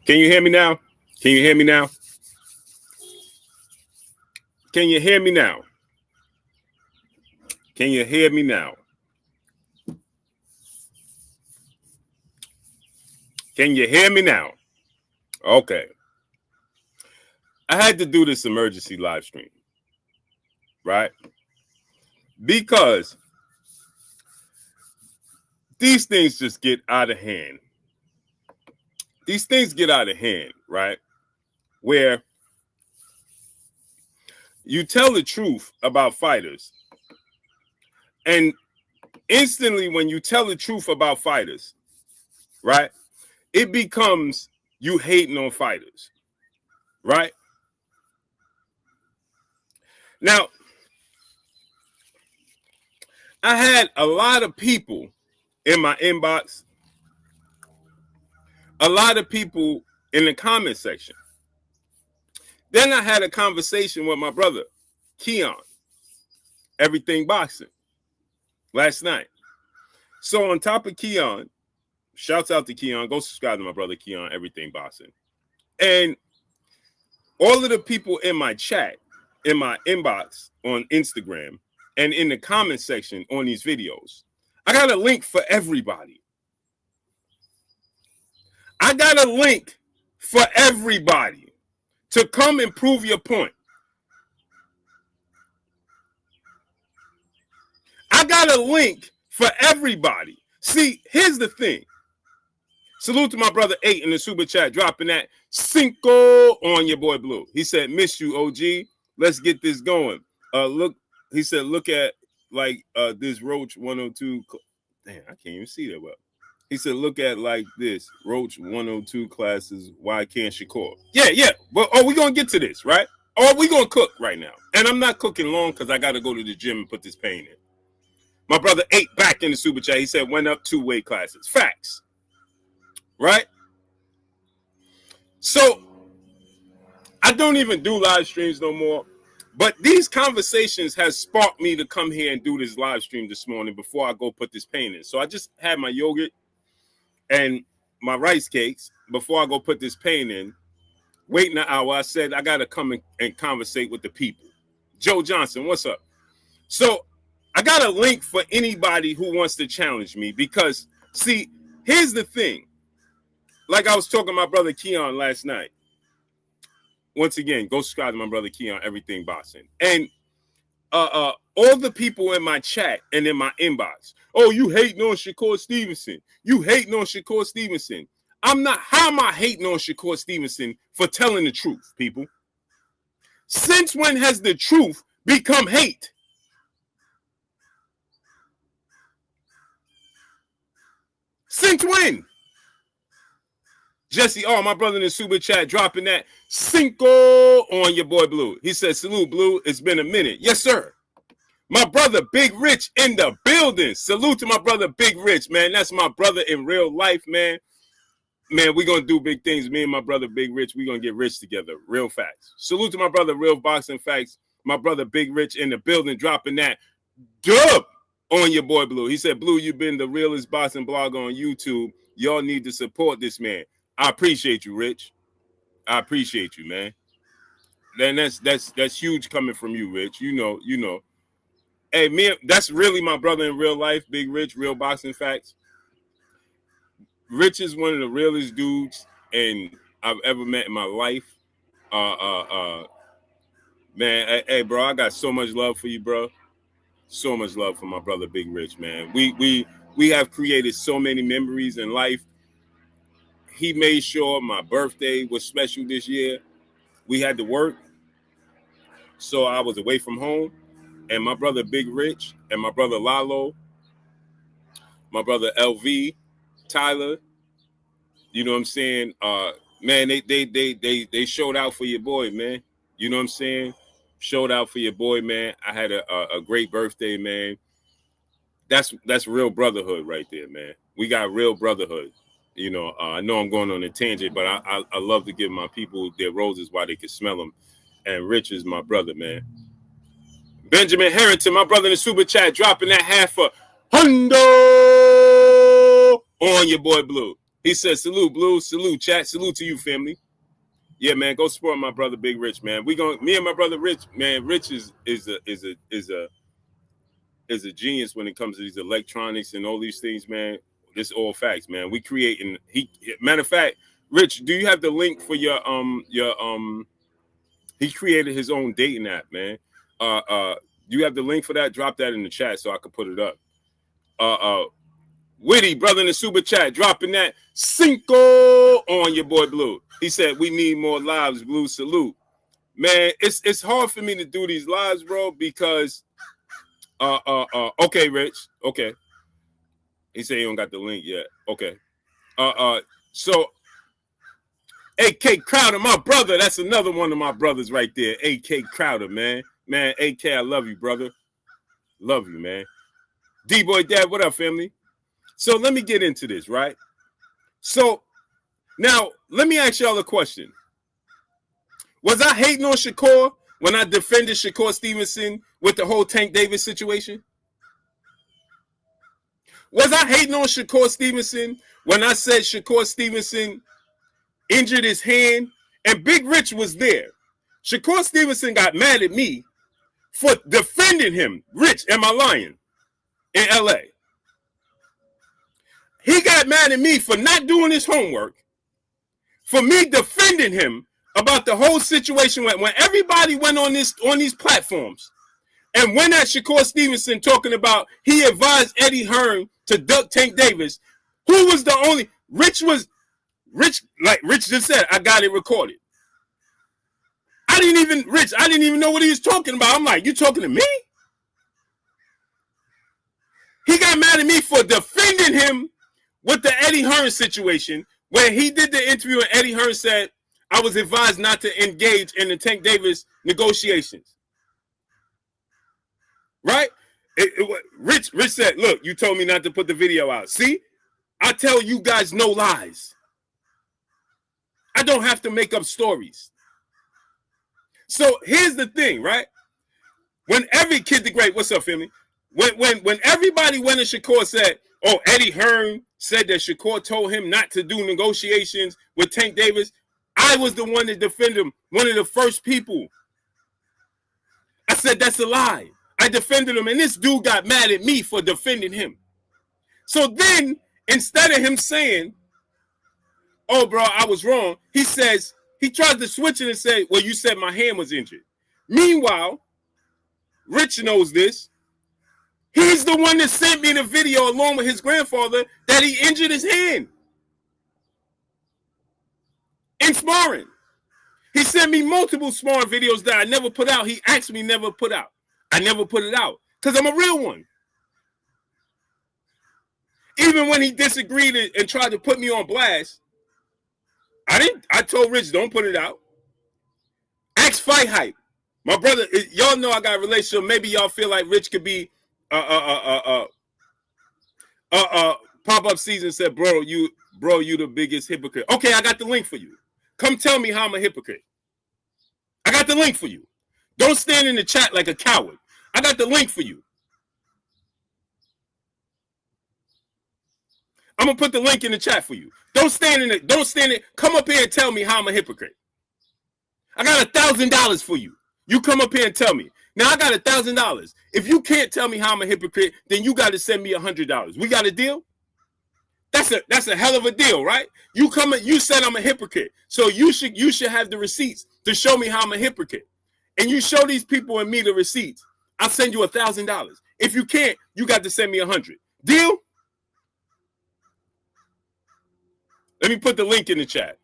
Can you hear me now? Can you hear me now? Can you hear me now? Can you hear me now? Can you hear me now? Okay. I had to do this emergency live stream, right? Because these things just get out of hand. These things get out of hand, right? Where you tell the truth about fighters, and instantly when you tell the truth about fighters, right, it becomes you hating on fighters, right? Now, I had a lot of people in my inbox, a lot of people in the comment section. Then I had a conversation with my brother, Keon, Everything Boxing, last night. So on top of Keon, shouts out to Keon, go subscribe to my brother Keon, Everything Boxing. And all of the people in my chat, in my inbox on Instagram, and in the comment section on these videos, I got a link for everybody. I got a link for everybody to come and prove your point. I got a link for everybody. See, here's the thing. Salute to my brother 8 in the super chat, dropping that Cinco on your boy Blue. He said, miss you, OG. Let's get this going. Look, he said, look at like this Roach 102. Damn, I can't even see that well. He said, look at like this Roach 102 classes. Why can't Shakur? Yeah. Well, we're going to get to this, right? Or we're going to cook right now. And I'm not cooking long because I got to go to the gym and put this pain in. My brother 8 back in the super chat. He said, went up 2 weight classes. Facts. Right? So, I don't even do live streams no more. But these conversations has sparked me to come here and do this live stream this morning before I go put this pain in. So, I just had my yogurt and my rice cakes before I go put this pain in. Waiting an hour, I said, I got to come and conversate with the people. Joe Johnson, what's up? So, I got a link for anybody who wants to challenge me because, see, here's the thing. Like I was talking to my brother Keon last night. Once again, go subscribe to my brother Keon, Everything Boxing. And all the people in my chat and in my inbox, oh, you hating on Shakur Stevenson. You hating on Shakur Stevenson. I'm not. How am I hating on Shakur Stevenson for telling the truth, people? Since when has the truth become hate? Since when? Jesse, my brother in the super chat, dropping that Cinco on your boy Blue. He said, salute, Blue. It's been a minute. Yes, sir. My brother Big Rich in the building. Salute to my brother Big Rich, man. That's my brother in real life, man. Man, we're going to do big things. Me and my brother Big Rich, we're going to get rich together. Real facts. Salute to my brother Real Boxing Facts. My brother Big Rich in the building, dropping that dub on your boy Blue. He said, Blue, you've been the realest boxing blogger on YouTube. Y'all need to support this man. I appreciate you, Rich. I appreciate you, man. Then that's huge coming from you, Rich. You know. Hey, me, that's really my brother in real life, Big Rich, Real Boxing Facts. Rich is one of the realest dudes I've ever met in my life. Man, hey, bro, I got so much love for you, bro. So much love for my brother, Big Rich, man. We have created so many memories in life. He made sure my birthday was special this year. We had to work, so I was away from home. And my brother Big Rich and my brother Lalo, my brother LV, Tyler, you know what I'm saying? Man, they showed out for your boy, man. You know what I'm saying? Showed out for your boy, man. I had a great birthday, man. That's real brotherhood right there, man. We got real brotherhood. You know, I know I'm going on a tangent, but I love to give my people their roses while they can smell them. And Rich is my brother, man. Benjamin Harrington, my brother in the super chat, dropping that half a hundo on your boy Blue. He said, salute, Blue, salute, chat, salute to you, family. Yeah, man, go support my brother Big Rich, man. Me and my brother Rich, man. Rich is a genius when it comes to these electronics and all these things, man. This all facts, man. We creating. Matter of fact, Rich, do you have the link for your He created his own dating app, man. Do you have the link for that? Drop that in the chat so I can put it up. Witty, brother in the super chat, dropping that Cinco on your boy Blue. He said, we need more lives, Blue, salute. Man, it's hard for me to do these lives, bro, because okay, Rich. Okay. He said he don't got the link yet. Okay. So AK Crowder, my brother, that's another one of my brothers right there. AK Crowder, man. Man, AK, I love you, brother. Love you, man. D-Boy Dad, what up, family? So let me get into this, right? So now let me ask y'all a question. Was I hating on Shakur when I defended Shakur Stevenson with the whole Tank Davis situation? Was I hating on Shakur Stevenson when I said Shakur Stevenson injured his hand and Big Rich was there? Shakur Stevenson got mad at me for defending him. Rich, am I lying? In LA. He got mad at me for not doing his homework, for me defending him about the whole situation when everybody went on these platforms and went at Shakur Stevenson talking about he advised Eddie Hearn to duck Tank Davis. Who was the only? Rich, like Rich just said, I got it recorded. I didn't even know what he was talking about. I'm like, you talking to me? He got mad at me for defending him with the Eddie Hearn situation, where he did the interview and Eddie Hearn said, I was advised not to engage in the Tank Davis negotiations. Right? Rich said, look, you told me not to put the video out. See? I tell you guys no lies. I don't have to make up stories. So here's the thing, right? When every Kid the Great, what's up, family? When everybody went and Shakur said, oh, Eddie Hearn said that Shakur told him not to do negotiations with Tank Davis, I was the one that defended him, one of the first people. I said, that's a lie. I defended him, and this dude got mad at me for defending him. So then, instead of him saying, oh, bro, I was wrong, he tried to switch it and say, well, you said my hand was injured. Meanwhile, Rich knows this. He's the one that sent me the video along with his grandfather that he injured his hand in sparring. He sent me multiple sparring videos that I never put out. He asked me never put out. I never put it out because I'm a real one. Even when he disagreed and tried to put me on blast, I told Rich, don't put it out. Ask Fight Hype. My brother, y'all know I got a relationship. Maybe y'all feel like Rich could be Pop-Up Season said, bro, you the biggest hypocrite. Okay, I got the link for you. Come tell me how I'm a hypocrite. I got the link for you. Don't stand in the chat like a coward. I got the link for you. I'm gonna put the link in the chat for you. Don't stand in it. Come up here and tell me how I'm a hypocrite. I got $1,000 for you. You come up here and tell me. Now I got $1,000. If you can't tell me how I'm a hypocrite, then you got to send me $100. We got a deal? That's a hell of a deal, right? You said I'm a hypocrite. So you should have the receipts to show me how I'm a hypocrite. And you show these people and me the receipts. I'll send you $1,000. If you can't, you got to send me $100. Deal? Let me put the link in the chat.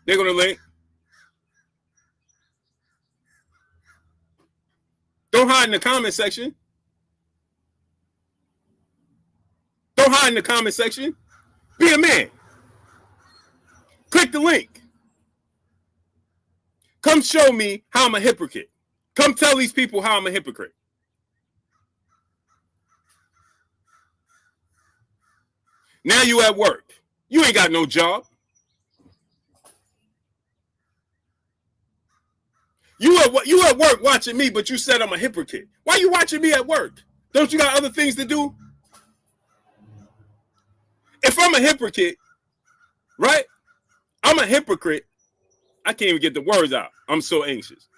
They're going to link. Don't hide in the comment section. Don't hide in the comment section. Be a man. Click the link. Come show me how I'm a hypocrite. Come tell these people how I'm a hypocrite. Now you at work. You ain't got no job. You at work watching me, but you said I'm a hypocrite. Why you watching me at work? Don't you got other things to do? If I'm a hypocrite, right? I'm a hypocrite. I can't even get the words out. I'm so anxious.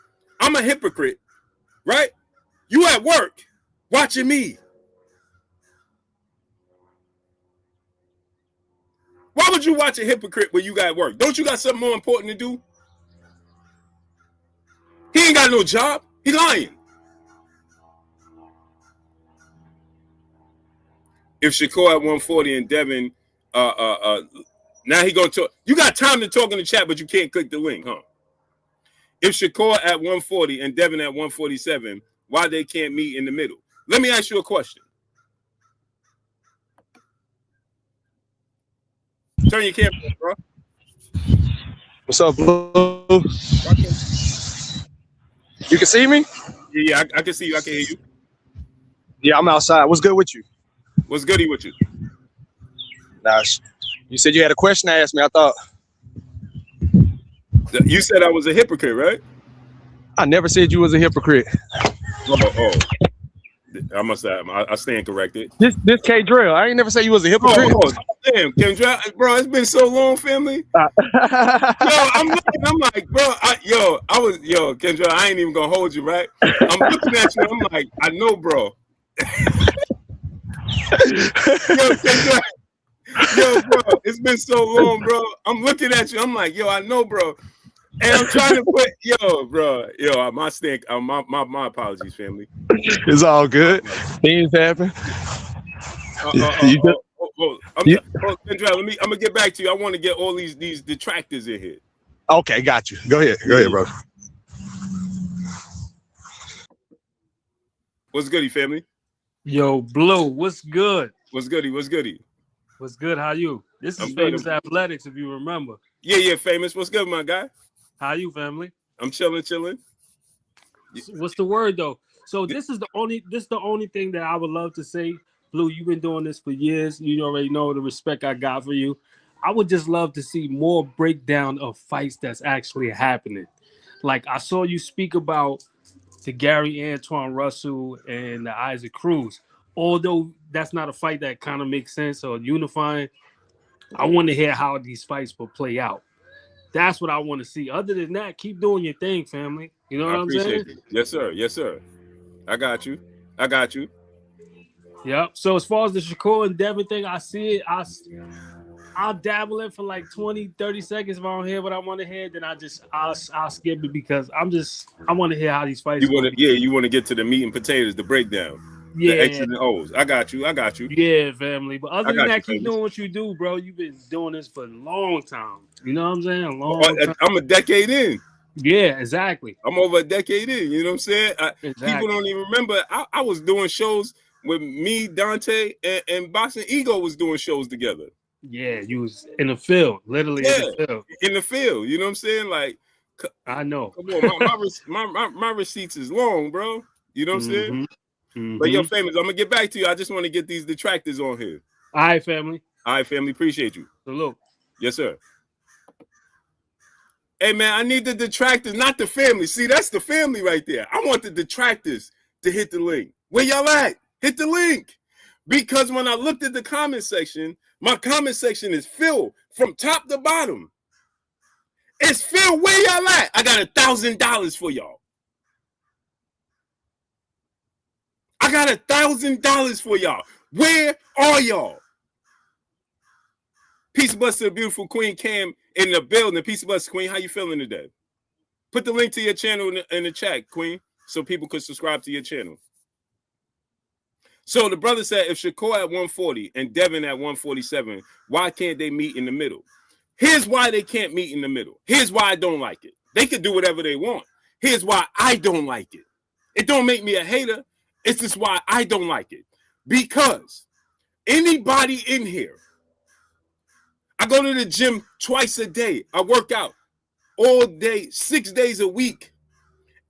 I'm a hypocrite, right? You at work watching me. Why would you watch a hypocrite when you got work? Don't you got something more important to do? He ain't got no job. He lying. If Shakur at 140 and Devin, now he gonna talk. You got time to talk in the chat, but you can't click the link, huh? If Shakur at 140 and Devin at 147, why they can't meet in the middle? Let me ask you a question. Turn your camera on, bro. What's up, Blue? You can see me? Yeah, I can see you. I can hear you. Yeah, I'm outside. What's good with you? What's goody with you? Nah, you said you had a question to ask me. I thought. You said I was a hypocrite, right? I never said you was a hypocrite. Oh. I must have. I stand corrected. This K Drill. I ain't never say you was a hypocrite. Oh, damn, Kendra, bro, it's been so long, family. I'm looking. I'm like, bro, Kendra, I ain't even gonna hold you, right? I'm looking at you. I'm like, I know, bro. Kendra, bro, it's been so long, bro. I'm looking at you. I'm like, I know, bro. And I'm trying to put, my apologies, family. It's all good. Things happen. Kendra, I'm gonna get back to you. I want to get all these detractors in here. Okay, got you. Go ahead, bro. What's goody, family? Yo, Blue, what's good? What's goody? What's goody? What's good? How you? This is Famous Athletics, if you remember. Yeah, Famous. What's good, my guy? How you, family? I'm chilling. What's the word though? So this is the only thing that I would love to say. Blue, you've been doing this for years. You already know the respect I got for you. I would just love to see more breakdown of fights that's actually happening. Like I saw you speak about the Gary Antoine Russell and the Isaac Cruz. Although that's not a fight that kind of makes sense or unifying, I want to hear how these fights will play out. That's what I want to see. Other than that, keep doing your thing, family. You know what I'm saying? It. Yes, sir. I got you. Yep. So as far as the Shakur and Devin thing, I see it. I'll dabble in for like 20, 30 seconds if I don't hear what I want to hear. Then I'll skip it because I want to hear how these fights. You want to get to the meat and potatoes, the breakdown. Yeah. The X's and O's. I got you. Yeah, family. But other than that, keep doing what you do, bro. You've been doing this for a long time. You know what I'm saying? A long time. I'm a decade in. Yeah, exactly. I'm over a decade in. You know what I'm saying? People don't even remember. I was doing shows with me, Dante, and Boxing Ego was doing shows together. Yeah, you was in the field, literally in the field. You know what I'm saying? Like, I know. Come on, my receipts is long, bro. You know what I'm saying? Mm-hmm. But Famous, I'm gonna get back to you. I just want to get these detractors on here. All right, family. Appreciate you. Salute. Yes, sir. Hey, man, I need the detractors, not the family. See, that's the family right there. I want the detractors to hit the link. Where y'all at? Hit the link. Because when I looked at the comment section, my comment section is filled from top to bottom. It's filled. Where y'all at? I got $1,000 for y'all. I got $1,000 for y'all. Where are y'all? Peace and blessings to the beautiful Queen Cam in the building. Peace and blessings, Queen. How you feeling today? Put the link to your channel in the chat, Queen, so people could subscribe to your channel. So the brother said, if Shakur at 140 and Devin at 147, why can't they meet in the middle? Here's why they can't meet in the middle. Here's why I don't like it. They can do whatever they want. Here's why I don't like it. It don't make me a hater. It's just why I don't like it. Because anybody in here, I go to the gym twice a day. I work out. all day, 6 days a week.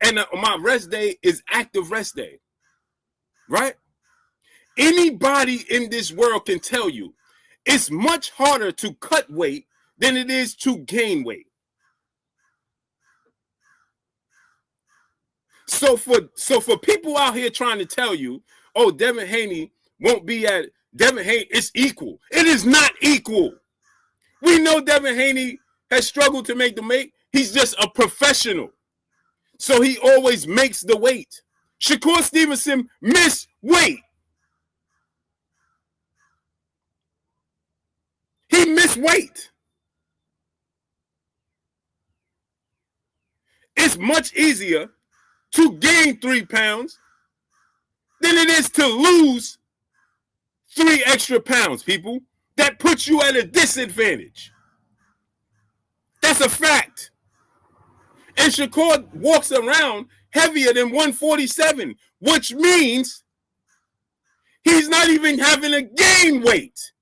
And my rest day is active rest day. Right? Anybody in this world can tell you it's much harder to cut weight than it is to gain weight. So for people out here trying to tell you, oh, Devin Haney won't be at Devin Haney, it's equal. It is not equal. We know Devin Haney has struggled to make the weight. He's just a professional. So he always makes the weight. Shakur Stevenson missed weight. He missed weight. It's much easier to gain 3 pounds than it is to lose 3 extra pounds, people. That puts you at a disadvantage. That's a fact. And Shakur walks around heavier than 147, which means he's not even having to gain weight.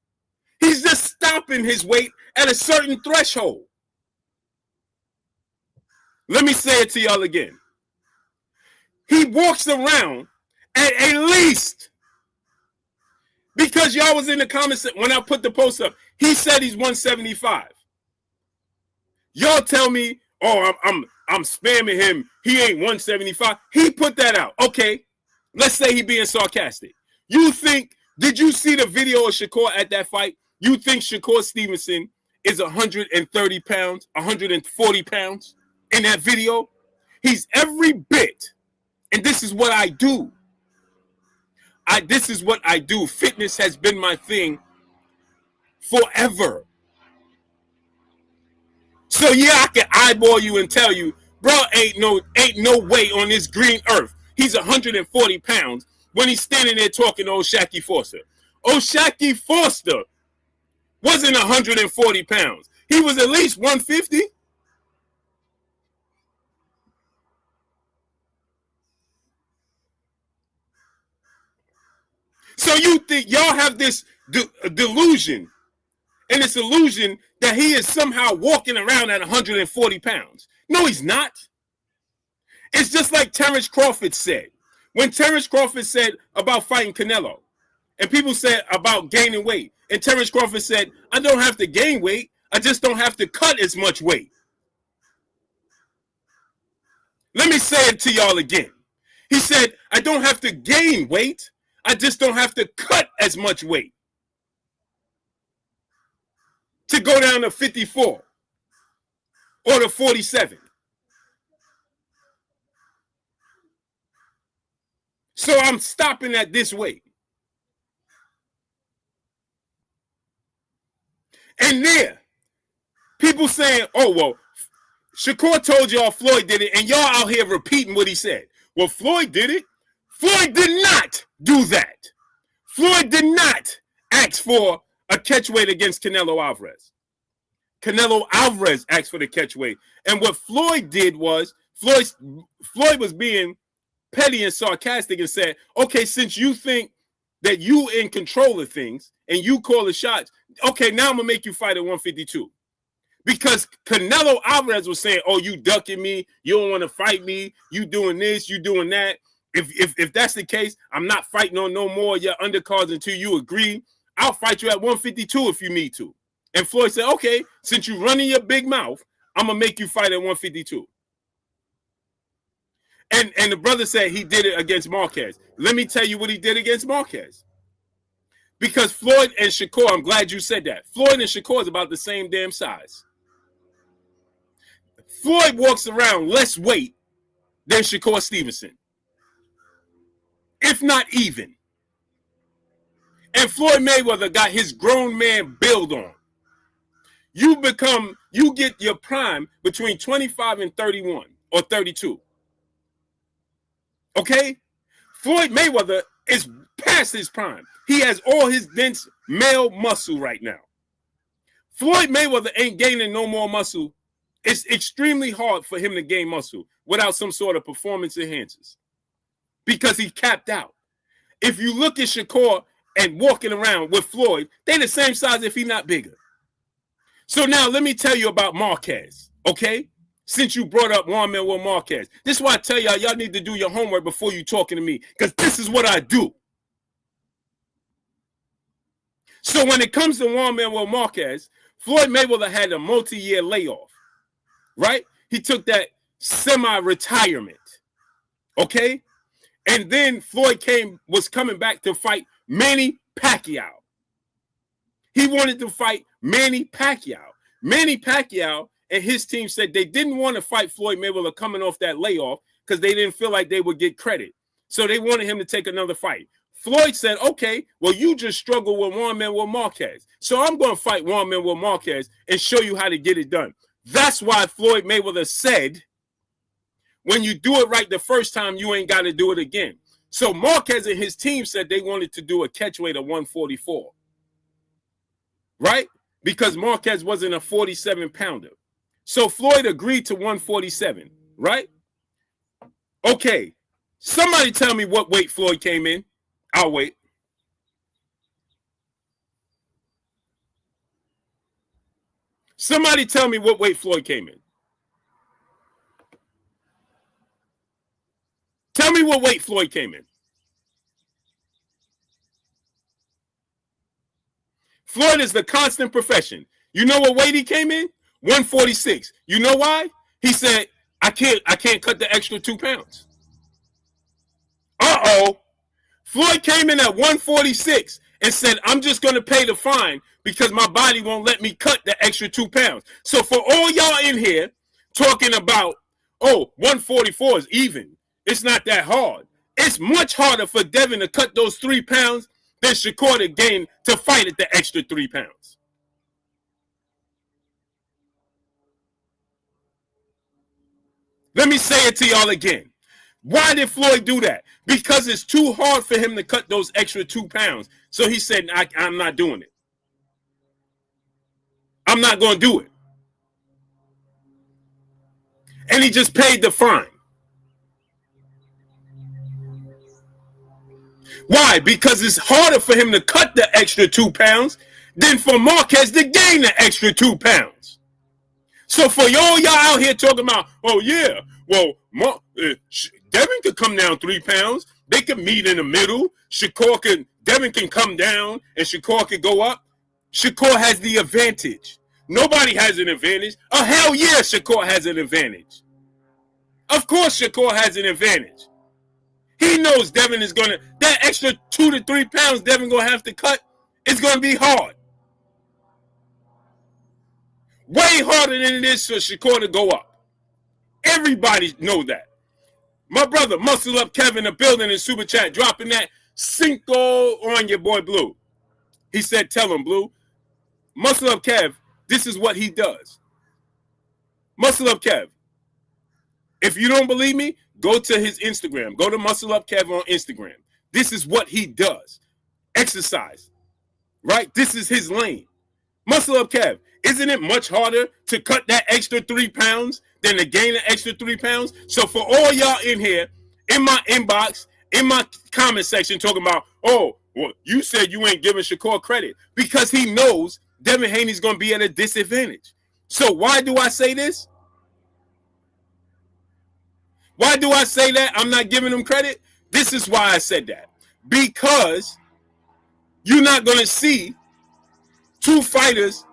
He's just stopping his weight at a certain threshold. Let me say it to y'all again. He walks around at least, because y'all was in the comments when I put the post up, he said he's 175. Y'all tell me, oh, I'm spamming him. He ain't 175. He put that out. Okay, let's say he being sarcastic. Did you see the video of Shakur at that fight? You think Shakur Stevenson is 130 pounds, 140 pounds in that video? He's every bit. And this is what I do. This is what I do. Fitness has been my thing forever. So yeah, I can eyeball you and tell you, bro, ain't no way on this green earth. He's 140 pounds when he's standing there talking to old Shaky Foster. Old Shaky Foster wasn't 140 pounds. He was at least 150. So you think y'all have this delusion, and this illusion that he is somehow walking around at 140 pounds. No, he's not. It's just like Terrence Crawford said. When Terrence Crawford said about fighting Canelo, and people said about gaining weight, and Terrence Crawford said, I don't have to gain weight, I just don't have to cut as much weight. Let me say it to y'all again. He said, I don't have to gain weight, I just don't have to cut as much weight to go down to 54 or to 47. So I'm stopping at this weight. And there, people saying, oh, well, Shakur told y'all Floyd did it, and y'all out here repeating what he said. Well, Floyd did it. Floyd did not do that. Floyd did not ask for a catch weight against Canelo Alvarez. Canelo Alvarez asked for the catch weight. And what Floyd did was, Floyd was being petty and sarcastic and said, okay, since you think that you in control of things and you call the shots, okay, now I'm going to make you fight at 152. Because Canelo Alvarez was saying, oh, you ducking me, you don't want to fight me, you doing this, you doing that. If that's the case, I'm not fighting on no more of your undercards until you agree. I'll fight you at 152 if you need to. And Floyd said, okay, since you running your big mouth, I'm going to make you fight at 152. And the brother said he did it against Marquez. Let me tell you what he did against Marquez. Because Floyd and Shakur, I'm glad you said that. Floyd and Shakur is about the same damn size. Floyd walks around less weight than Shakur Stevenson, if not even. And Floyd Mayweather got his grown man build on. You get your prime between 25 and 31 or 32. Okay? Floyd Mayweather is past his prime. He has all his dense male muscle right now. Floyd Mayweather ain't gaining no more muscle. It's extremely hard for him to gain muscle without some sort of performance enhancers because he capped out. If you look at Shakur and walking around with Floyd, they the same size if he's not bigger. So now let me tell you about Marquez, okay? since you brought up Juan Manuel Marquez. This is why I tell y'all need to do your homework before you talking to me, because this is what I do. So when it comes to Juan Manuel Marquez, Floyd Mayweather had a multi-year layoff, right? He took that semi-retirement, okay? And then Floyd was coming back to fight Manny Pacquiao. He wanted to fight Manny Pacquiao. Manny Pacquiao and his team said they didn't want to fight Floyd Mayweather coming off that layoff because they didn't feel like they would get credit. So they wanted him to take another fight. Floyd said, okay, well, you just struggle with Juan Manuel Marquez. So I'm going to fight Juan Manuel Marquez and show you how to get it done. That's why Floyd Mayweather said, when you do it right the first time, you ain't got to do it again. So Marquez and his team said they wanted to do a catchweight of 144, right? Because Marquez wasn't a 47-pounder. So Floyd agreed to 147, right? Okay, somebody tell me what weight Floyd came in. I'll wait. Somebody tell me what weight Floyd came in. Tell me what weight Floyd came in. Floyd is the constant profession. You know what weight he came in? 146. You know why? He said, I can't cut the extra 2 pounds. Uh-oh. Floyd came in at 146 and said, I'm just going to pay the fine because my body won't let me cut the extra 2 pounds. So for all y'all in here talking about, oh, 144 is even. It's not that hard. It's much harder for Devin to cut those 3 pounds than Shakur to gain to fight at the extra 3 pounds. Let me say it to y'all again. Why did Floyd do that? Because it's too hard for him to cut those extra 2 pounds. So he said, I'm not doing it. I'm not going to do it. And he just paid the fine. Why? Because it's harder for him to cut the extra 2 pounds than for Marquez to gain the extra 2 pounds. So for y'all out here talking about, oh yeah, well, Devin could come down 3 pounds. They could meet in the middle. Devin can come down and Shakur could go up. Shakur has the advantage. Nobody has an advantage. Oh, hell yeah, Shakur has an advantage. Of course Shakur has an advantage. He knows Devin is going to, that extra 2 to 3 pounds Devin going to have to cut is going to be hard. Way harder than it is for Shakur to go up. Everybody know that. My brother, Muscle Up Kevin, in the building in Super Chat, dropping that Cinco on your boy Blue. He said, tell him, Blue, Muscle Up Kev, this is what he does. Muscle Up Kev. If you don't believe me, go to his Instagram. Go to Muscle Up Kev on Instagram. This is what he does. Exercise. Right? This is his lane. Muscle Up Kev. Isn't it much harder to cut that extra 3 pounds than to gain an extra 3 pounds? So for all y'all in here, in my inbox, in my comment section, talking about, oh, well, you said you ain't giving Shakur credit, because he knows Devin Haney's going to be at a disadvantage. So why do I say this? Why do I say that I'm not giving him credit? This is why I said that. Because you're not going to see 2 fighters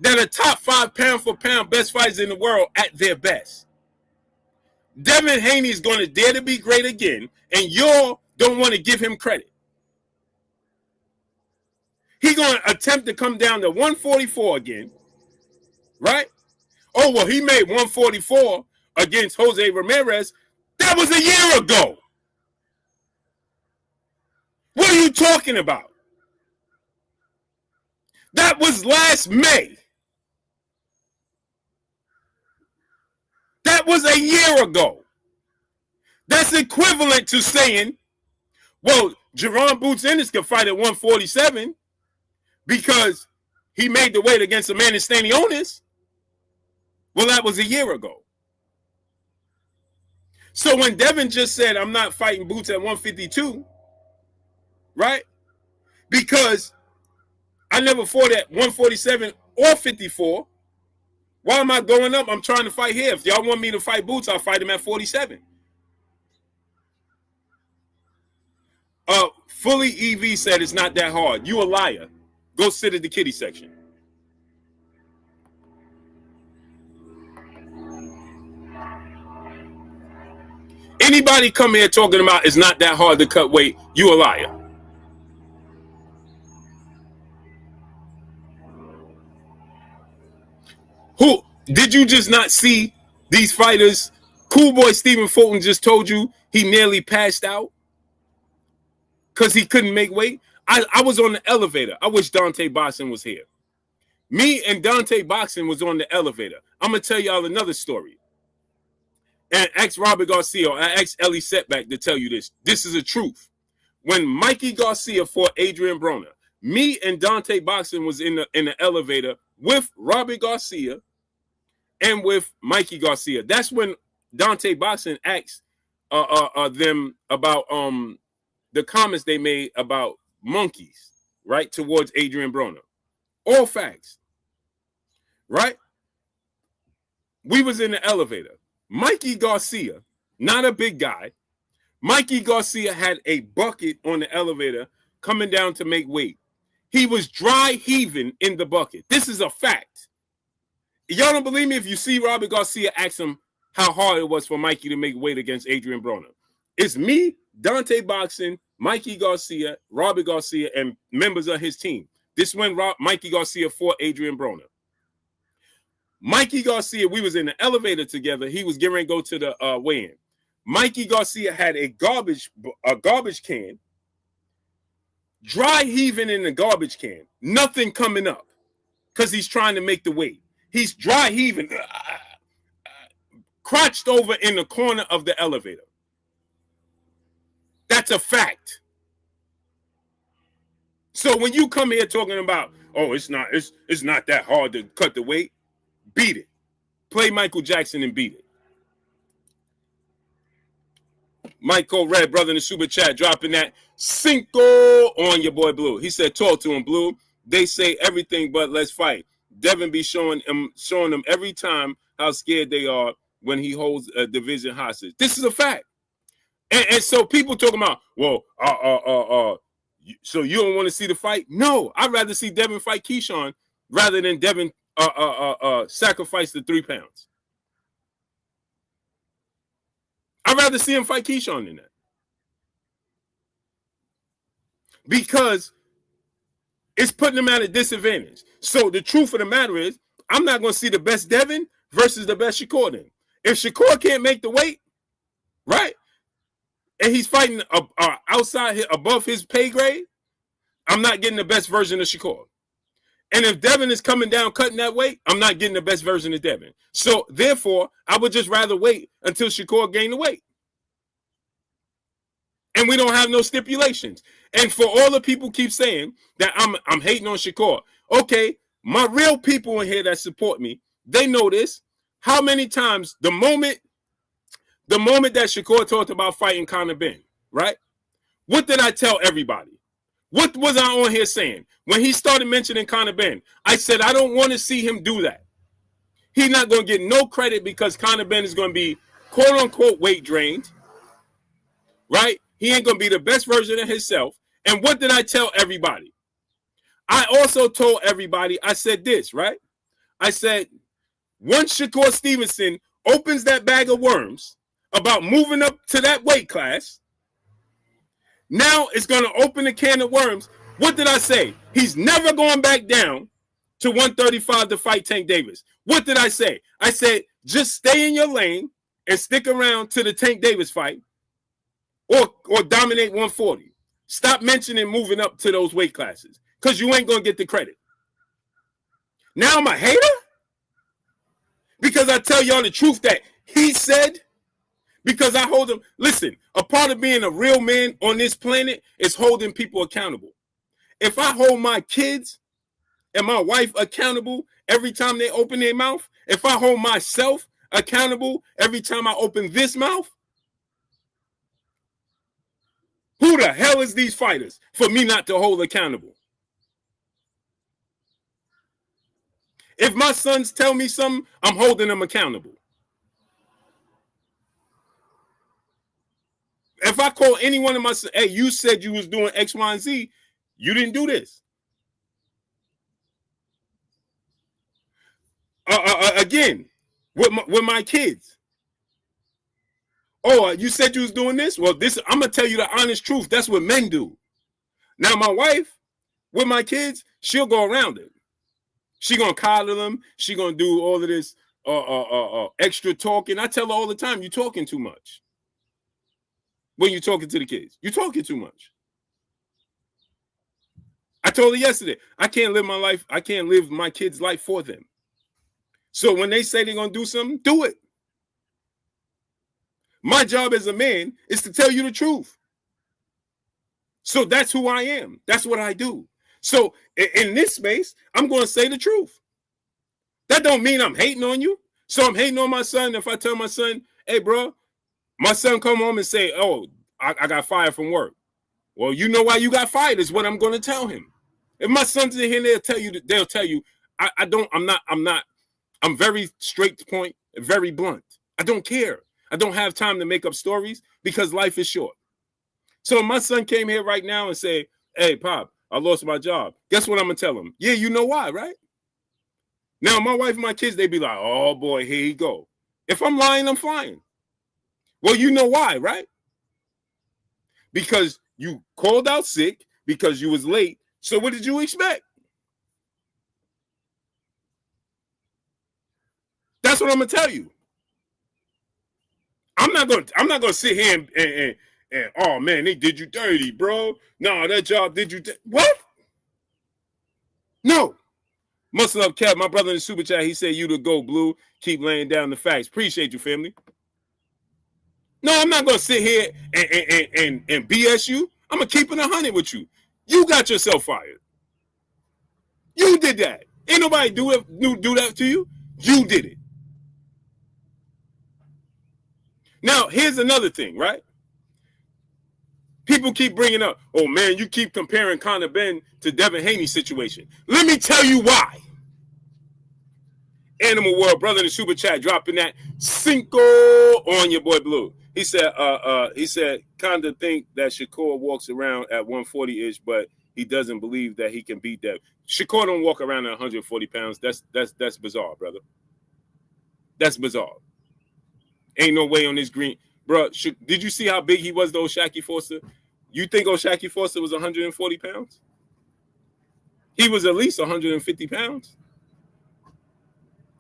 that are top 5 pound for pound best fighters in the world at their best. Devin Haney is going to dare to be great again, and y'all don't want to give him credit. He's going to attempt to come down to 144 again, right? Oh, well, he made 144 against Jose Ramirez. That was a year ago. What are you talking about? That was last May. That was a year ago. That's equivalent to saying, well, Jerron Boots Ennis can fight at 147 because he made the weight against Amanda Stanionis. Well, that was a year ago. So when Devin just said, I'm not fighting Boots at 152, right? Because I never fought at 147 or 54, Why am I going up? I'm trying to fight here. If y'all want me to fight Boots, I'll fight him at 47. Fully EV said it's not that hard. You a liar. Go sit at the kiddie section. Anybody come here talking about it's not that hard to cut weight, you a liar. Who did you just not see these fighters? Cool boy Stephen Fulton just told you he nearly passed out because he couldn't make weight. I was on the elevator. I wish Dante Boxing was here. Me and Dante Boxing was on the elevator. I'm gonna tell y'all another story. And ask Robert Garcia or ask Ellie Setback to tell you this. This is the truth. When Mikey Garcia fought Adrian Broner, me and Dante Boxing was in the elevator with Robert Garcia and with Mikey Garcia. That's when Dante Boxing asked them about the comments they made about monkeys, right, towards Adrian Broner. All facts, right? We was in the elevator. Mikey Garcia, not a big guy. Mikey Garcia had a bucket on the elevator coming down to make weight. He was dry heaving in the bucket. This is a fact. Y'all don't believe me? If you see Robert Garcia, ask him how hard it was for Mikey to make weight against Adrian Broner. It's me, Dante Boxing, Mikey Garcia, Robert Garcia, and members of his team. This when Mikey Garcia fought Adrian Broner. Mikey Garcia, we was in the elevator together. He was getting ready to go to the weigh-in. Mikey Garcia had a garbage can, dry heaving in the garbage can, nothing coming up because he's trying to make the weight. He's dry heaving, crouched over in the corner of the elevator. That's a fact. So when you come here talking about, oh, it's not that hard to cut the weight, beat it. Play Michael Jackson and beat it. Michael Red, brother in the super chat, dropping that Cinco on your boy Blue. He said, talk to him, Blue. They say everything but let's fight. Devin be showing them every time how scared they are when he holds a division hostage. This is a fact. And so people talking about, well, so you don't want to see the fight? No, I'd rather see Devin fight Keyshawn rather than Devin sacrifice the 3 pounds. I'd rather see him fight Keyshawn than that. Because it's putting him at a disadvantage. So the truth of the matter is, I'm not going to see the best Devin versus the best Shakur then. If Shakur can't make the weight, right, and he's fighting outside, above his pay grade, I'm not getting the best version of Shakur. And if Devin is coming down cutting that weight, I'm not getting the best version of Devin. So therefore, I would just rather wait until Shakur gain the weight. And we don't have no stipulations. And for all the people keep saying that I'm hating on Shakur. Okay, my real people in here that support me, they know this. How many times the moment that Shakur talked about fighting Conor Ben, right? What did I tell everybody? What was I on here saying? When he started mentioning Conor Ben, I said, I don't want to see him do that. He's not going to get no credit because Conor Ben is going to be, quote unquote, weight drained, right? He ain't going to be the best version of himself. And what did I tell everybody? I also told everybody, I said this, right? I said, once Shakur Stevenson opens that bag of worms about moving up to that weight class, now it's going to open a can of worms. What did I say? He's never going back down to 135 to fight Tank Davis. What did I say? I said, just stay in your lane and stick around to the Tank Davis fight or dominate 140. Stop mentioning moving up to those weight classes because you ain't going to get the credit. Now I'm a hater? Because I tell y'all the truth that he said, because I hold him. Listen, a part of being a real man on this planet is holding people accountable. If I hold my kids and my wife accountable every time they open their mouth, if I hold myself accountable every time I open this mouth, who the hell is these fighters for me not to hold accountable? If my sons tell me something, I'm holding them accountable. If I call any one of my sons, hey, you said you was doing X, Y, and Z, you didn't do this. Again, with my kids. Oh, you said you was doing this? Well, I'm gonna tell you the honest truth. That's what men do. Now, my wife, with my kids, she'll go around it. She gonna coddle them. She gonna do all of this extra talking. I tell her all the time, you talking too much. When you talking to the kids, you talking too much. I told her yesterday, I can't live my life. I can't live my kids' life for them. So when they say they're gonna do something, do it. My job as a man is to tell you the truth. So that's who I am. That's what I do. So in this space, I'm going to say the truth. That don't mean I'm hating on you. So I'm hating on my son. If I tell my son, hey, bro, my son come home and say, oh, I got fired from work. Well, you know why you got fired is what I'm going to tell him. If my son's in here, they'll tell you, I'm very straight to point, very blunt. I don't care. I don't have time to make up stories because life is short. So if my son came here right now and say, hey, Pop, I lost my job. Guess what I'm going to tell him? Yeah, you know why, right? Now, my wife and my kids, they be like, oh, boy, here you go. If I'm lying, I'm flying. Well, you know why, right? Because you called out sick, because you was late. So what did you expect? That's what I'm going to tell you. I'm not gonna sit here and oh man, they did you dirty, bro. No, that job did you what? No. Much love, Cap. My brother in the super chat, he said you to go, Blue. Keep laying down the facts. Appreciate you, family. No, I'm not gonna sit here and BS you. I'm gonna keep it 100 with you. You got yourself fired. You did that. Ain't nobody do that to you. You did it. Now, here's another thing, right? People keep bringing up, oh, man, you keep comparing Conor Ben to Devin Haney situation. Let me tell you why. Animal World, brother in the super chat, dropping that Cinco on your boy Blue. He said, kind of think that Shakur walks around at 140-ish, but he doesn't believe that he can beat that. Shakur don't walk around at 140 pounds. That's bizarre, brother. That's bizarre. Ain't no way on this green. Bro, did you see how big he was, though, Shakur Forster? You think Shakur Forster was 140 pounds? He was at least 150 pounds.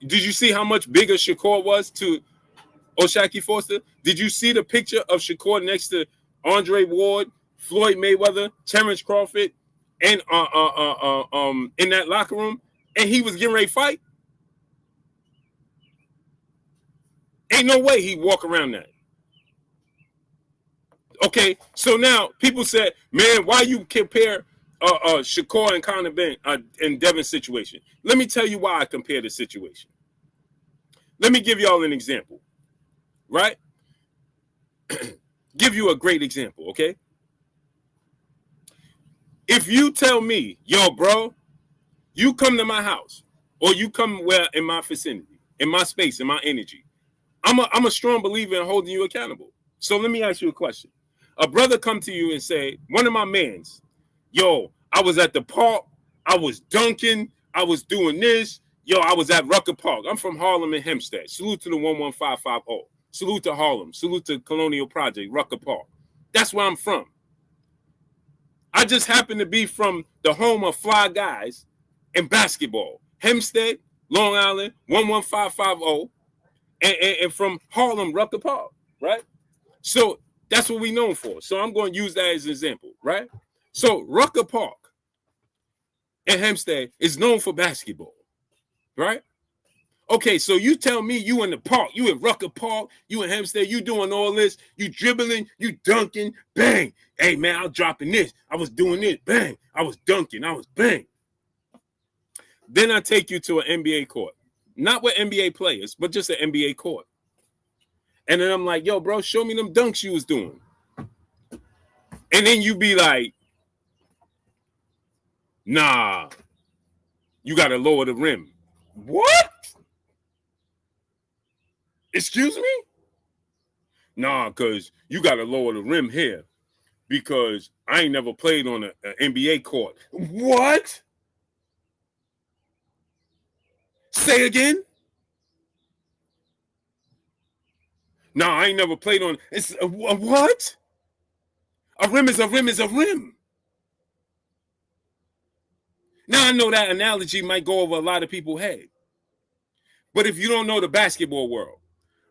Did you see how much bigger Shakur was to Shakur Forster? Did you see the picture of Shakur next to Andre Ward, Floyd Mayweather, Terrence Crawford, and in that locker room? And he was getting ready to fight? Ain't no way he'd walk around that. Okay, so now people said, man, why you compare Shakur and Conor Ben in Devin's situation? Let me tell you why I compare the situation. Let me give y'all an example, right? Give you a great example, okay? If you tell me, yo, bro, you come to my house or you come in my vicinity, in my space, in my energy, I'm a strong believer in holding you accountable. So let me ask you a question. A brother come to you and say, one of my mans, yo, I was at the park, I was dunking, I was doing this, yo, I was at Rucker Park. I'm from Harlem and Hempstead. Salute to the 11550. Salute to Harlem. Salute to Colonial Project, Rucker Park. That's where I'm from. I just happen to be from the home of fly guys in basketball. Hempstead, Long Island, 11550, and from Harlem, Rucker Park, right? So that's what we known for. So I'm going to use that as an example, right? So Rucker Park and Hempstead is known for basketball, right? Okay, so you tell me you in the park, you in Rucker Park, you in Hempstead, you doing all this, you dribbling, you dunking, bang. Hey, man, I was dropping this. I was doing this, bang. I was dunking, I was bang. Then I take you to an NBA court. Not with NBA players, but just an NBA court. And then I'm like, yo, bro, show me them dunks you was doing. And then you be like, nah, you got to lower the rim. What? Excuse me? Nah, because you got to lower the rim here because I ain't never played on an NBA court. What? Say again? Nah, I ain't never played on. It's a what? A rim is a rim is a rim. Now I know that analogy might go over a lot of people's head. But if you don't know the basketball world,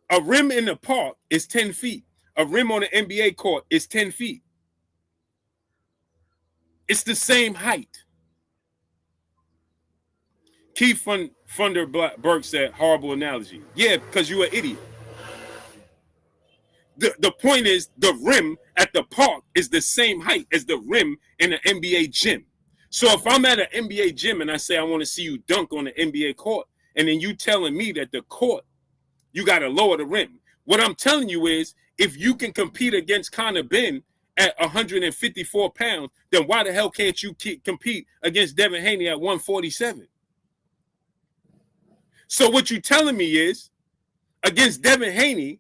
a rim in the park is 10 feet. A rim on an NBA court is 10 feet. It's the same height. Keith Funderburk said, horrible analogy. Yeah, because you're an idiot. The point is the rim at the park is the same height as the rim in an NBA gym. So if I'm at an NBA gym and I say I want to see you dunk on the NBA court, and then you telling me that the court, you got to lower the rim. What I'm telling you is if you can compete against Conor Ben at 154 pounds, then why the hell can't you compete against Devin Haney at 147? So what you telling me is against Devin Haney,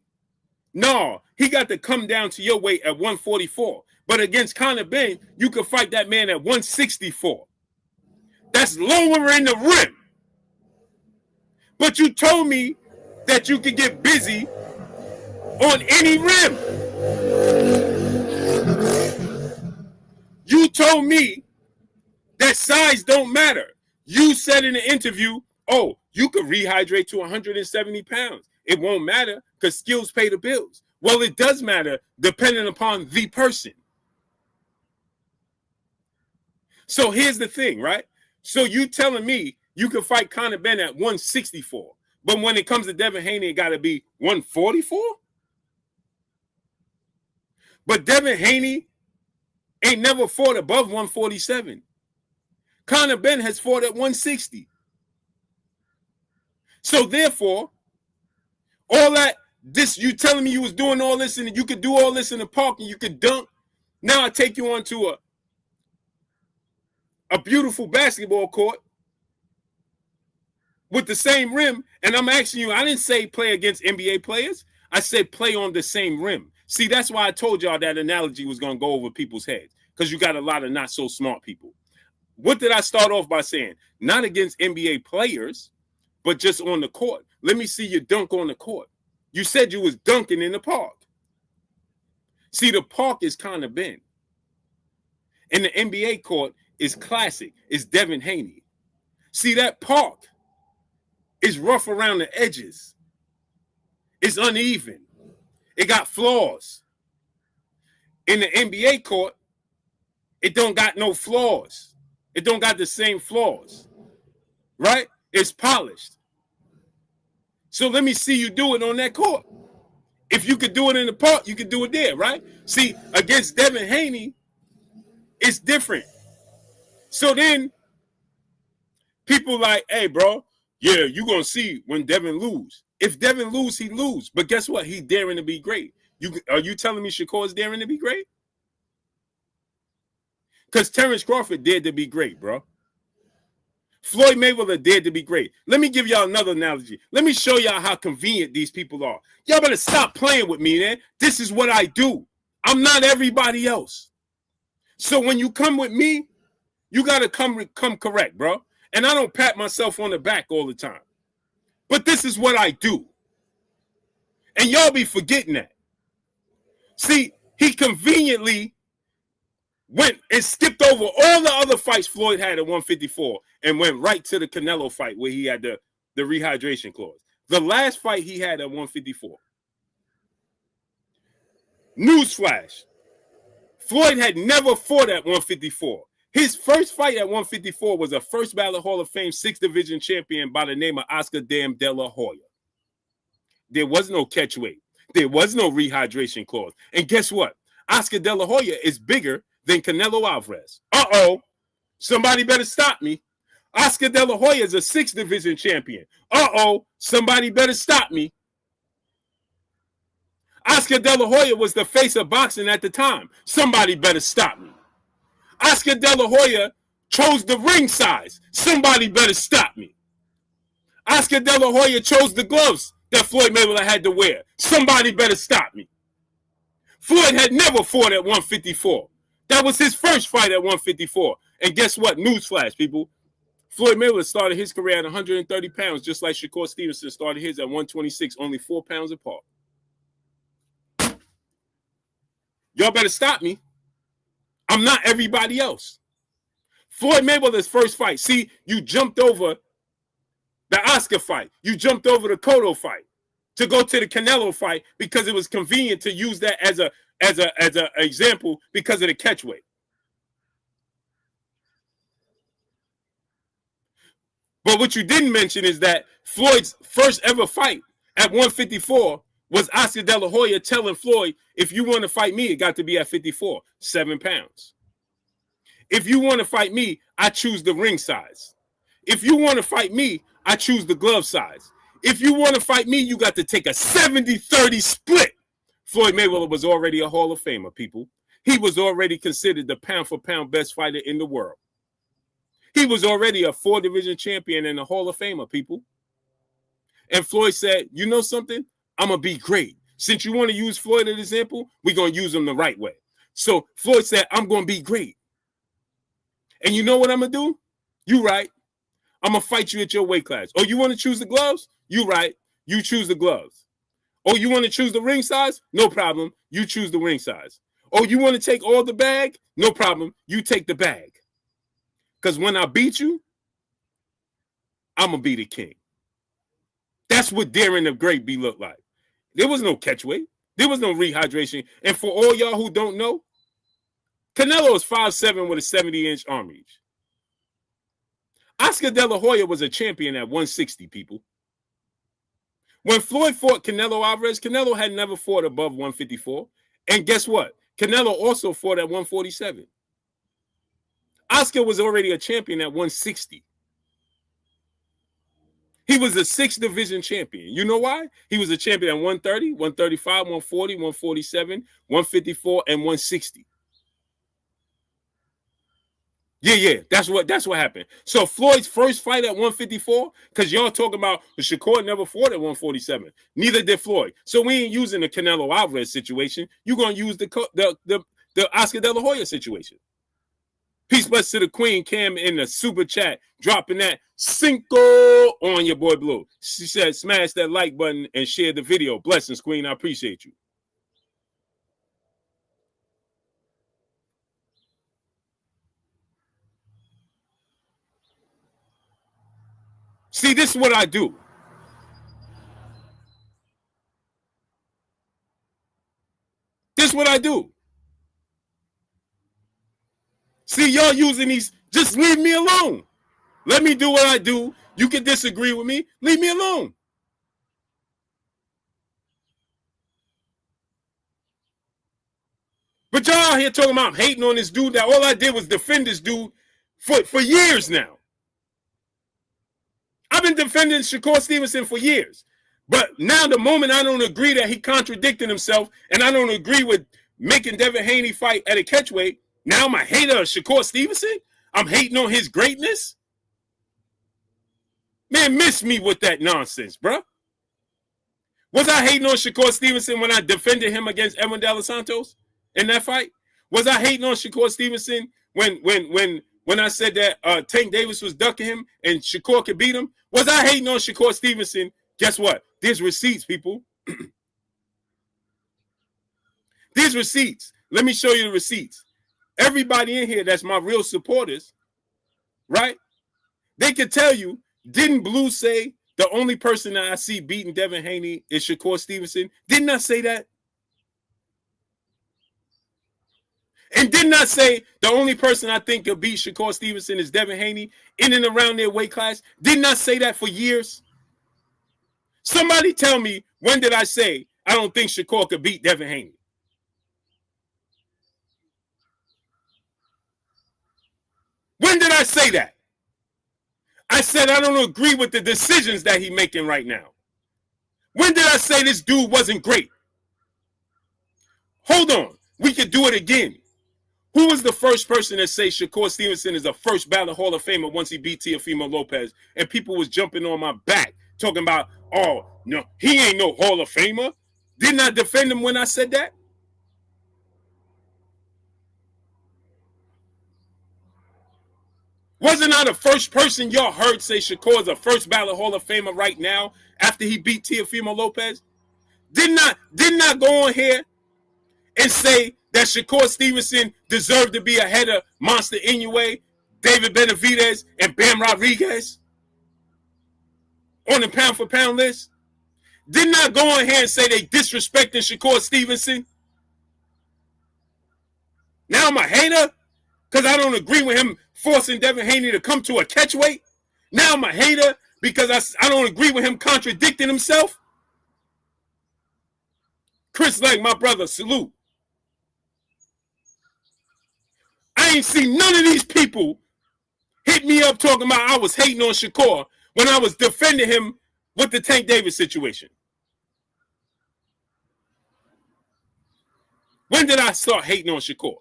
no, he got to come down to your weight at 144. But against Conor Ben, you could fight that man at 164. That's lowering the rim. But you told me that you could get busy on any rim. You told me that size don't matter. You said in the interview, oh, you could rehydrate to 170 pounds. It won't matter because skills pay the bills. Well, it does matter depending upon the person. So here's the thing, right? So you telling me you can fight Conor Ben at 164, but when it comes to Devin Haney, it got to be 144? But Devin Haney ain't never fought above 147. Conor Ben has fought at 160. So therefore, all that, this, you telling me you was doing all this and you could do all this in the park and you could dunk. Now I take you onto a beautiful basketball court with the same rim, and I'm asking you, I didn't say play against NBA players. I said play on the same rim. See, that's why I told y'all that analogy was going to go over people's heads, because you got a lot of not so smart people. What did I start off by saying? Not against NBA players, but just on the court. Let me see you dunk on the court. You said you was dunking in the park. See, the park is Conor Ben. And the NBA court is classic. It's Devin Haney. See, that park is rough around the edges. It's uneven. It got flaws. In the NBA court, it don't got no flaws. It don't got the same flaws. Right? It's polished. So let me see you do it on that court. If you could do it in the park, you could do it there, right? See, against Devin Haney, it's different. So then people like, hey, bro, yeah, you're going to see when Devin lose. If Devin lose, he lose. But guess what? He daring to be great. Are you telling me Shakur is daring to be great? Because Terrence Crawford dared to be great, bro. Floyd Mayweather dared to be great. Let me give y'all another analogy. Let me show y'all how convenient these people are. Y'all better stop playing with me, man. This is what I do. I'm not everybody else. So when you come with me, you got to come correct, bro. And I don't pat myself on the back all the time. But this is what I do. And y'all be forgetting that. See, he conveniently went and skipped over all the other fights Floyd had at 154 and went right to the Canelo fight where he had the rehydration clause. The last fight he had at 154. Newsflash. Floyd had never fought at 154. His first fight at 154 was a first ballot Hall of Fame 6th division champion by the name of Oscar De La Hoya. There was no catch weight. There was no rehydration clause. And guess what? Oscar De La Hoya is bigger than Canelo Alvarez. Uh-oh. Somebody better stop me. Oscar De La Hoya is a 6th division champion. Uh-oh. Somebody better stop me. Oscar De La Hoya was the face of boxing at the time. Somebody better stop me. Oscar De La Hoya chose the ring size. Somebody better stop me. Oscar De La Hoya chose the gloves that Floyd Mayweather had to wear. Somebody better stop me. Floyd had never fought at 154. That was his first fight at 154. And guess what? Newsflash, people. Floyd Mayweather started his career at 130 pounds, just like Shakur Stevenson started his at 126, only 4 pounds apart. Y'all better stop me. I'm not everybody else. Floyd Mayweather's first fight. See, you jumped over the Oscar fight. You jumped over the Cotto fight to go to the Canelo fight because it was convenient to use that as a example because of the catchweight. But what you didn't mention is that Floyd's first ever fight at 154 was Oscar De La Hoya telling Floyd, if you want to fight me, it got to be at 54, 7 pounds. If you want to fight me, I choose the ring size. If you want to fight me, I choose the glove size. If you want to fight me, you got to take a 70-30 split. Floyd Mayweather was already a Hall of Famer, people. He was already considered the pound-for-pound best fighter in the world. He was already a 4-division champion and a Hall of Famer, people. And Floyd said, you know something? I'm going to be great. Since you want to use Floyd as an example, we're going to use him the right way. So Floyd said, I'm going to be great. And you know what I'm going to do? You right. I'm going to fight you at your weight class. Oh, you want to choose the gloves? You right. You choose the gloves. Oh, you want to choose the ring size? No problem. You choose the ring size. Oh, you want to take all the bag? No problem. You take the bag. Because when I beat you, I'm going to be the king. That's what Darren the Great B looked like. There was no catchweight. There was no rehydration. And for all y'all who don't know, Canelo is 5'7" with a 70-inch arm reach. Oscar De La Hoya was a champion at 160, people. When Floyd fought Canelo Alvarez, Canelo had never fought above 154. And guess what? Canelo also fought at 147. Oscar was already a champion at 160. He was a 6th-division champion. You know why? He was a champion at 130, 135, 140, 147, 154, and 160. Yeah, that's what happened. So Floyd's first fight at 154, because y'all talking about Shakur never fought at 147. Neither did Floyd. So we ain't using the Canelo Alvarez situation. You're gonna use the Oscar De La Hoya situation. Peace bless to the Queen Cam in the super chat, dropping that cinco on your boy Blue. She said, smash that like button and share the video. Blessings, Queen. I appreciate you. See, this is what I do. This is what I do. See, y'all using these, just leave me alone. Let me do what I do. You can disagree with me. Leave me alone. But y'all out here talking about hating on this dude that all I did was defend this dude for years now. I've been defending Shakur Stevenson for years. But now the moment I don't agree that he contradicted himself and I don't agree with making Devin Haney fight at a catchweight, now I'm a hater of Shakur Stevenson? I'm hating on his greatness? Man, miss me with that nonsense, bro. Was I hating on Shakur Stevenson when I defended him against Edwin De Los Santos in that fight? Was I hating on Shakur Stevenson when I said that Tank Davis was ducking him and Shakur could beat him? Was I hating on Shakur Stevenson? Guess what? There's receipts, people. There's receipts. Let me show you the receipts. Everybody in here that's my real supporters, right? They could tell you, didn't Blue say the only person that I see beating Devin Haney is Shakur Stevenson? Didn't I say that? And didn't I say the only person I think could beat Shakur Stevenson is Devin Haney in and around their weight class? Didn't I say that for years? Somebody tell me, when did I say I don't think Shakur could beat Devin Haney? When did I say that? I said I don't agree with the decisions that he's making right now. When did I say this dude wasn't great? Hold on. We could do it again. Who was the first person that say Shakur Stevenson is the first ballot Hall of Famer once he beat Teofimo Lopez? And people was jumping on my back talking about, oh, no, he ain't no Hall of Famer. Didn't I defend him when I said that? Wasn't I the first person y'all heard say Shakur is a first ballot Hall of Famer right now after he beat Teofimo Lopez? Didn't I go on here and say that Shakur Stevenson deserved to be ahead of Monster Inoue, David Benavidez, and Bam Rodriguez on the pound-for-pound list? Didn't I go on here and say they disrespecting Shakur Stevenson? Now I'm a hater because I don't agree with him forcing Devin Haney to come to a catch weight? Now I'm a hater because I don't agree with him contradicting himself? Chris Lang, my brother, salute. I ain't seen none of these people hit me up talking about I was hating on Shakur when I was defending him with the Tank Davis situation. When did I start hating on Shakur?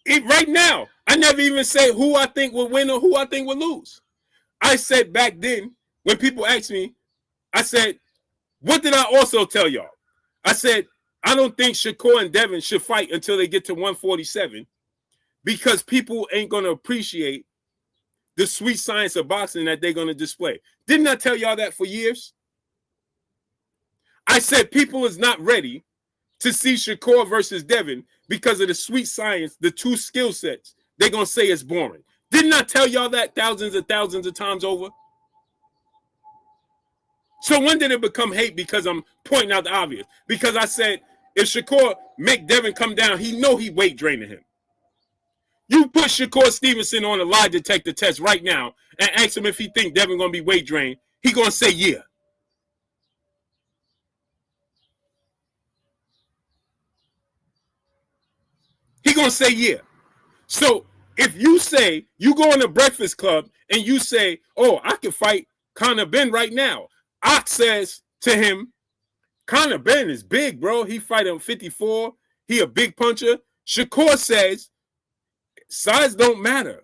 Right now, I never even say who I think will win or who I think will lose. I said back then, when people asked me, I said, what did I also tell y'all? I said, I don't think Shakur and Devin should fight until they get to 147 because people ain't going to appreciate the sweet science of boxing that they're going to display. Didn't I tell y'all that for years? I said people is not ready to see Shakur versus Devin because of the sweet science, the two skill sets. They're going to say it's boring. Didn't I tell y'all that thousands of times over? So when did it become hate because I'm pointing out the obvious? Because I said if Shakur make Devin come down, he know he weight draining him. You put Shakur Stevenson on a lie detector test right now and ask him if he think Devin going to be weight drained. He going to say yeah. He going to say yeah. So if you say, you go in the Breakfast Club and you say, oh, I can fight Conor Benn right now. Ox says to him, Conor Benn is big, bro. He fight him 54. He a big puncher. Shakur says, size don't matter.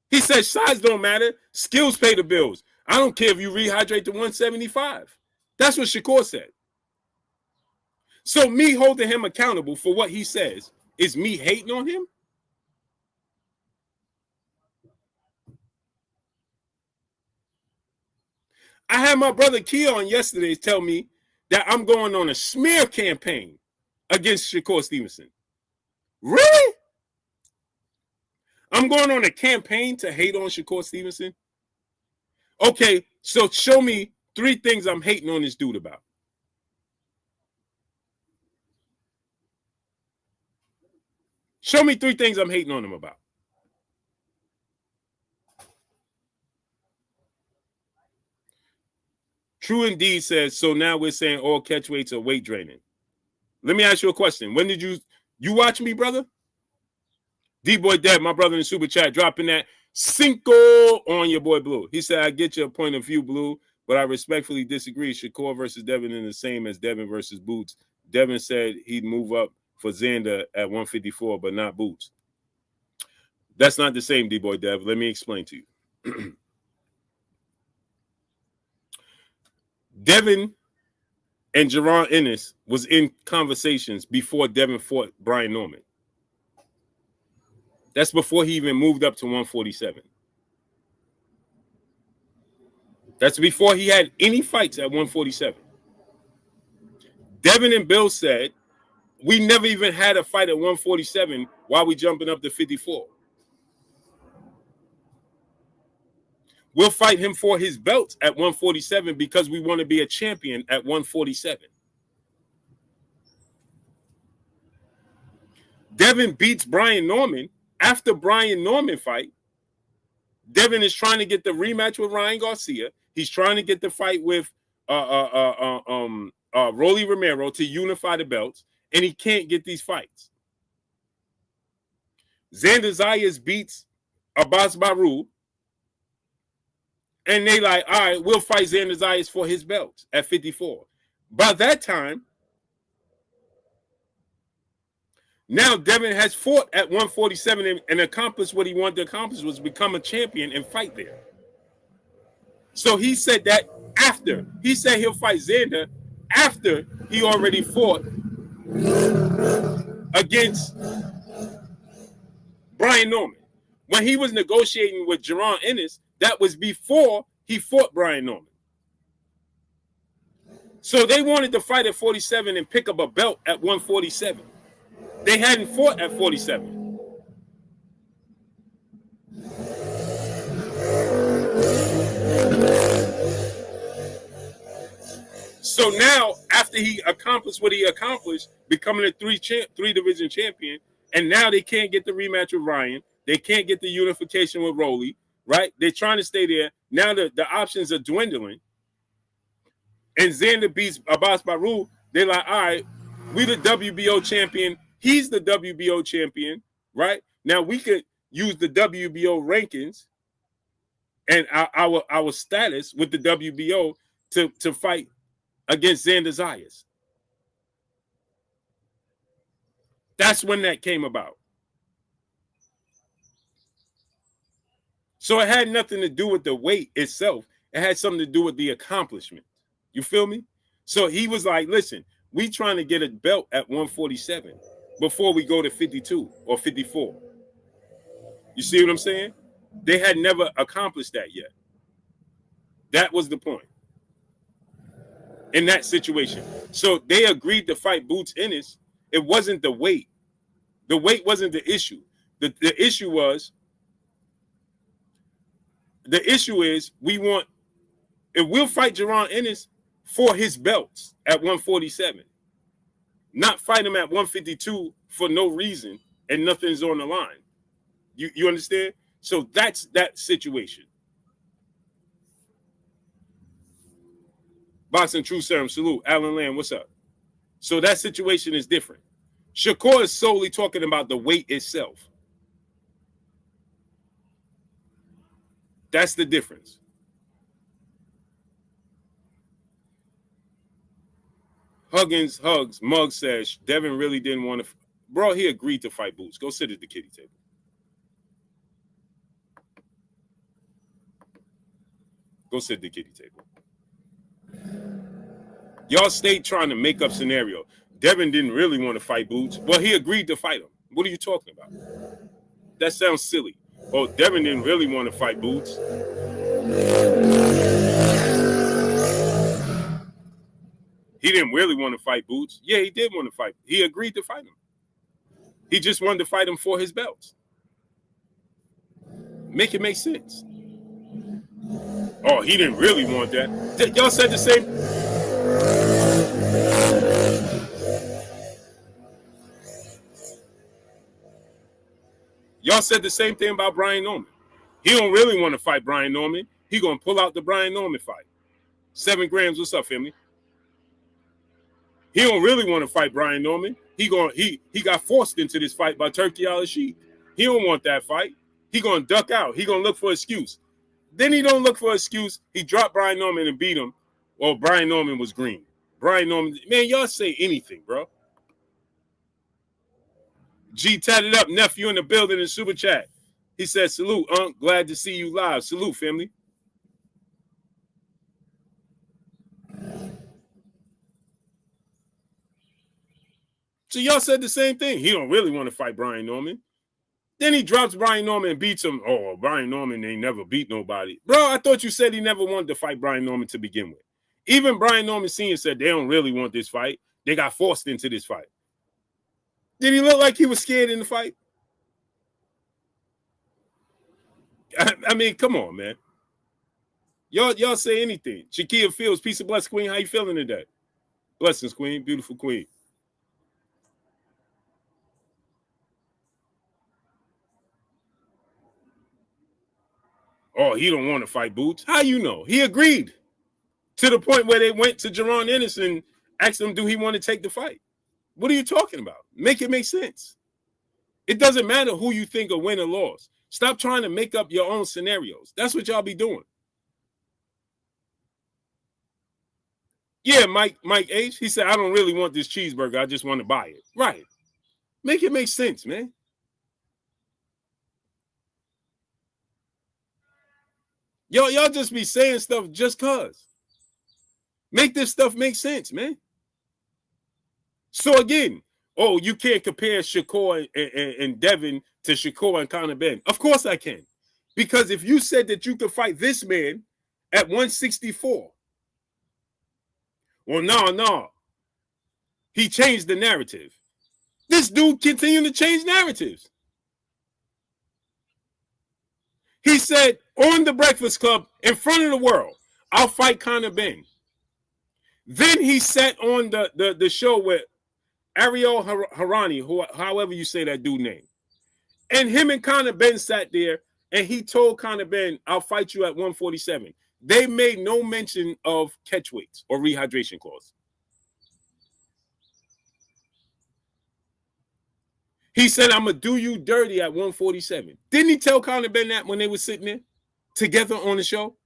He says size don't matter. Skills pay the bills. I don't care if you rehydrate to 175. That's what Shakur said. So me holding him accountable for what he says is me hating on him? I had my brother Keon yesterday tell me that I'm going on a smear campaign against Shakur Stevenson. Really? I'm going on a campaign to hate on Shakur Stevenson? Okay, so show me 3 things I'm hating on this dude about. Show me 3 things I'm hating on him about. True Indeed says, so now we're saying all catch weights are weight draining. Let me ask you a question. When did you watch me, brother? D-Boy Dev, my brother in the super chat, dropping that Cinco on your boy Blue. He said, I get your point of view, Blue, but I respectfully disagree. Shakur versus Devin is the same as Devin versus Boots. Devin said he'd move up for Xander at 154, but not Boots. That's not the same, D-Boy Dev. Let me explain to you. Devin and Jaron Ennis was in conversations before Devin fought Brian Norman. That's before he even moved up to 147. That's before he had any fights at 147. Devin and Bill said, we never even had a fight at 147 while we jumping up to 54. We'll fight him for his belt at 147 because we want to be a champion at 147. Devin beats Brian Norman. After Brian Norman fight, Devin is trying to get the rematch with Ryan Garcia. He's trying to get the fight with Rolly Romero to unify the belts, and he can't get these fights. Xander Zayas beats Abbas Baru, And they like, all right, we'll fight Xander Zayas for his belt at 54. By that time, now Devin has fought at 147 and accomplished what he wanted to accomplish, was become a champion and fight there. So he said that after. He said he'll fight Xander after he already fought against Brian Norman. When he was negotiating with Jaron Ennis, that was before he fought Brian Norman. So they wanted to fight at 47 and pick up a belt at 147. They hadn't fought at 47. So now, after he accomplished what he accomplished, becoming a three division champion, and now they can't get the rematch with Ryan, they can't get the unification with Rolly, right? They're trying to stay there. Now the options are dwindling. And Xander beats Abbas Baru. They're like, all right, we the WBO champion. He's the WBO champion, right? Now we could use the WBO rankings and our status with the WBO to fight against Xander Zayas. That's when that came about. So it had nothing to do with the weight itself. It had something to do with the accomplishment. You feel me? So he was like, listen, we trying to get a belt at 147 before we go to 52 or 54. You see what I'm saying? They had never accomplished that yet. That was the point in that situation. So they agreed to fight Boots Ennis. It wasn't the weight. The weight wasn't the issue. The issue is if we'll fight Jaron Ennis for his belts at 147, not fight him at 152 for no reason and nothing's on the line. You understand? So that's that situation. Boxing True Serum, salute. Alan Lamb, what's up? So that situation is different. Shakur is solely talking about the weight itself. That's the difference. Huggins, Mug says, Devin really didn't want to. Bro, he agreed to fight Boots. Go sit at the kiddie table. Go sit at the kiddie table. Y'all stayed trying to make up scenario. Devin didn't really want to fight Boots. Well, he agreed to fight him. What are you talking about? That sounds silly. Oh, Devin didn't really want to fight Boots. He didn't really want to fight Boots. Yeah, he did want to fight. He agreed to fight him. He just wanted to fight him for his belts. Make it make sense. Oh, he didn't really want that. Y'all said the same. Y'all said the same thing about Brian Norman. He don't really want to fight Brian Norman. He gonna pull out the Brian Norman fight. 7 grams. What's up, family? He don't really want to fight Brian Norman. He got forced into this fight by Turki Al-Rashid. He don't want that fight. He gonna duck out. He gonna look for an excuse. Then he don't look for an excuse. He dropped Brian Norman and beat him. Well, Brian Norman was green. Brian Norman, man, y'all say anything, bro. G tatted up, nephew in the building in super chat. He said, salute, Unc. Glad to see you live. Salute, family. So y'all said the same thing. He don't really want to fight Brian Norman. Then he drops Brian Norman and beats him. Oh, Brian Norman ain't never beat nobody. Bro, I thought you said he never wanted to fight Brian Norman to begin with. Even Brian Norman Sr. said they don't really want this fight. They got forced into this fight. Did he look like he was scared in the fight? I mean, come on, man. Y'all say anything. Shakia Fields, peace and blessings, Queen. How you feeling today? Blessings, Queen. Beautiful Queen. Oh, he don't want to fight Boots. How you know? He agreed to the point where they went to Jaron Ennis and asked him, do he want to take the fight? What are you talking about? Make it make sense. It doesn't matter who you think will win or lose. Stop trying to make up your own scenarios. That's what y'all be doing. Yeah, Mike H. He said, I don't really want this cheeseburger. I just want to buy it. Right. Make it make sense, man. Y'all just be saying stuff just cause. Make this stuff make sense, man. So again, you can't compare Shakur and Devin to Shakur and Conor Benn. Of course I can. Because if you said that you could fight this man at 164, well, no. He changed the narrative. This dude continued to change narratives. He said on the Breakfast Club in front of the world, I'll fight Conor Benn. Then he sat on the show with Ariel Harani, however you say that dude name. And him and Conor Benn sat there, and he told Conor Benn, I'll fight you at 147. They made no mention of catch weights or rehydration clause. He said, I'm going to do you dirty at 147. Didn't he tell Conor Benn that when they were sitting there together on the show?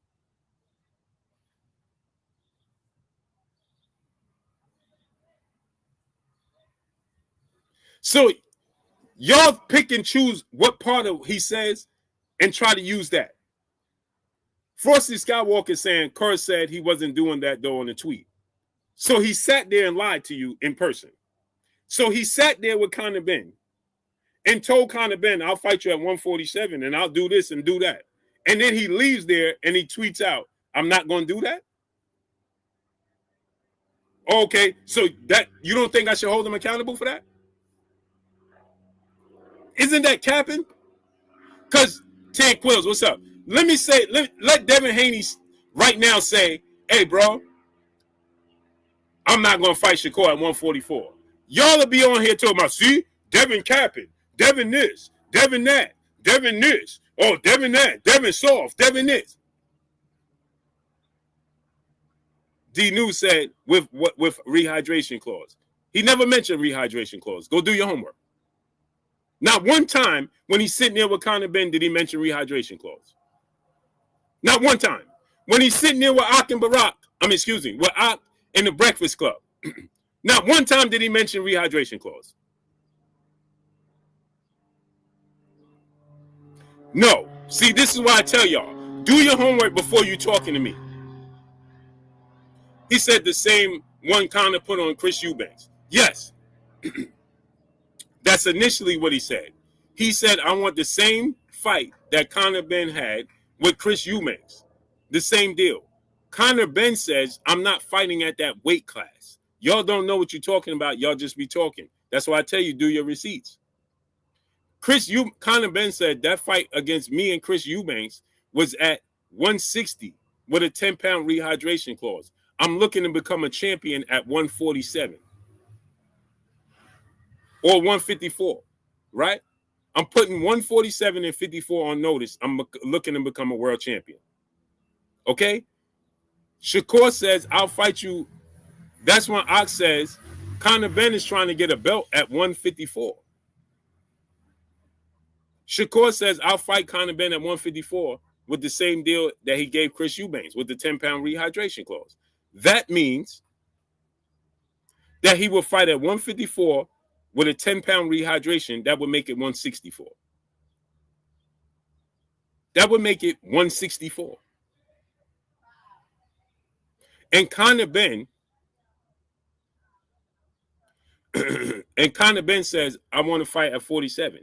So y'all pick and choose what part of he says and try to use that. Frosty Skywalker saying Kerr said he wasn't doing that though on the tweet. So he sat there and lied to you in person. So he sat there with Conor Benn and told Conor Benn, I'll fight you at 147 and I'll do this and do that. And then he leaves there and he tweets out, I'm not going to do that? Okay, so that you don't think I should hold him accountable for that? Isn't that capping? Because Ted Quills, what's up? Let me say, let Devin Haney right now say, hey, bro, I'm not going to fight Shakur at 144. Y'all will be on here talking about, see, Devin capping, Devin this, Devin that, Devin this, oh, Devin that, Devin soft, Devin this. D News said with rehydration clause. He never mentioned rehydration clause. Go do your homework. Not one time when he's sitting there with Conor Benn did he mention rehydration clause. Not one time. When he's sitting there with Ak and Barack, with Ak in the Breakfast Club, not one time did he mention rehydration clause. No. See, this is why I tell y'all, do your homework before you talking to me. He said the same one Conor put on Chris Eubanks. Yes. That's initially what he said. He said, I want the same fight that Conor Benn had with Chris Eubanks. The same deal. Conor Benn says, I'm not fighting at that weight class. Y'all don't know what you're talking about. Y'all just be talking. That's why I tell you, do your receipts. Conor Benn said that fight against me and Chris Eubanks was at 160 with a 10-pound rehydration clause. I'm looking to become a champion at 147 or 154, right? I'm putting 147 and 54 on notice. I'm looking to become a world champion. Okay? Shakur says, I'll fight you. That's when Ox says, Conor Benn is trying to get a belt at 154. Shakur says, I'll fight Conor Benn at 154 with the same deal that he gave Chris Eubanks with the 10-pound rehydration clause. That means that he will fight at 154 with a 10-pound rehydration. That would make it 164. That would make it 164. And Conor Benn says, I want to fight at 47.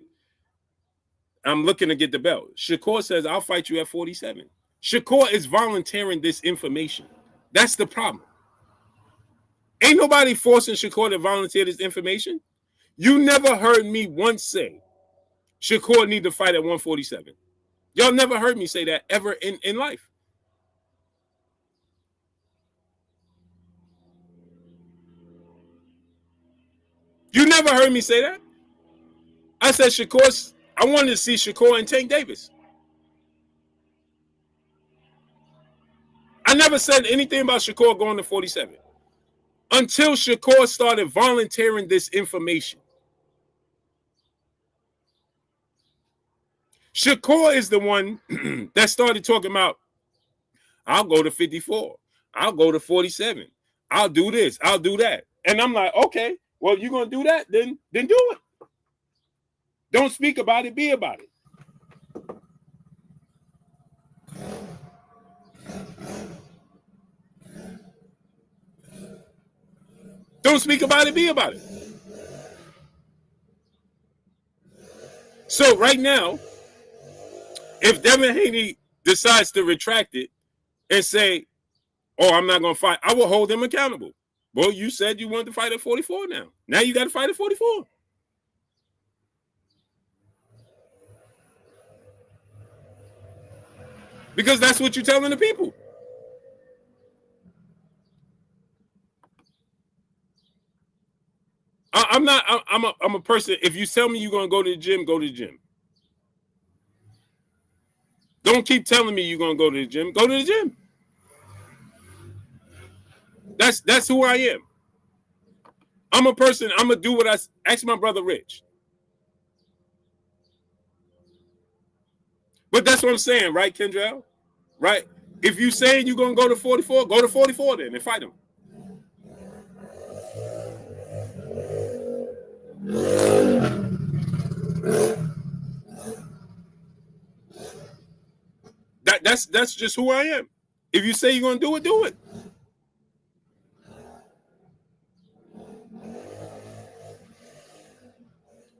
I'm looking to get the belt. Shakur says, I'll fight you at 47. Shakur is volunteering this information. That's the problem. Ain't nobody forcing Shakur to volunteer this information. You never heard me once say Shakur need to fight at 147. Y'all never heard me say that ever in life. You never heard me say that. I said I wanted to see Shakur and Tank Davis. I never said anything about Shakur going to 47 until Shakur started volunteering this information. Shakur is the one that started talking about, I'll go to 54. I'll go to 47. I'll do this, I'll do that. And I'm like, okay, well, if you're gonna do that, then do it. Don't speak about it, be about it. Don't speak about it, be about it. So right now, if Devin Haney decides to retract it and say, oh, I'm not going to fight, I will hold him accountable. Well, you said you wanted to fight at 44 now. Now you got to fight at 44. Because that's what you're telling the people. I'm a person, if you tell me you're going to go to the gym, go to the gym. Don't keep telling me you're going to go to the gym. Go to the gym. That's who I am. I'm a person, I'm going to do what I ask my brother Rich. But that's what I'm saying, right, Kendrell? Right? If you saying you're going to go to 44, go to 44 then and fight him. That's just who I am. If you say you're going to do it, do it.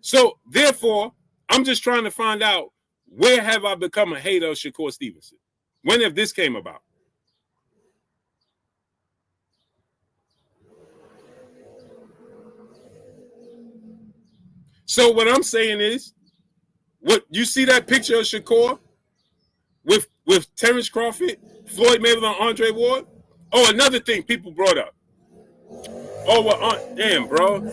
So, therefore, I'm just trying to find out, where have I become a hater of Shakur Stevenson? When have this came about? So what I'm saying is, what you see that picture of Shakur with Terrence Crawford, Floyd Mayweather, and Andre Ward? Oh, another thing people brought up. Oh, well, damn, bro.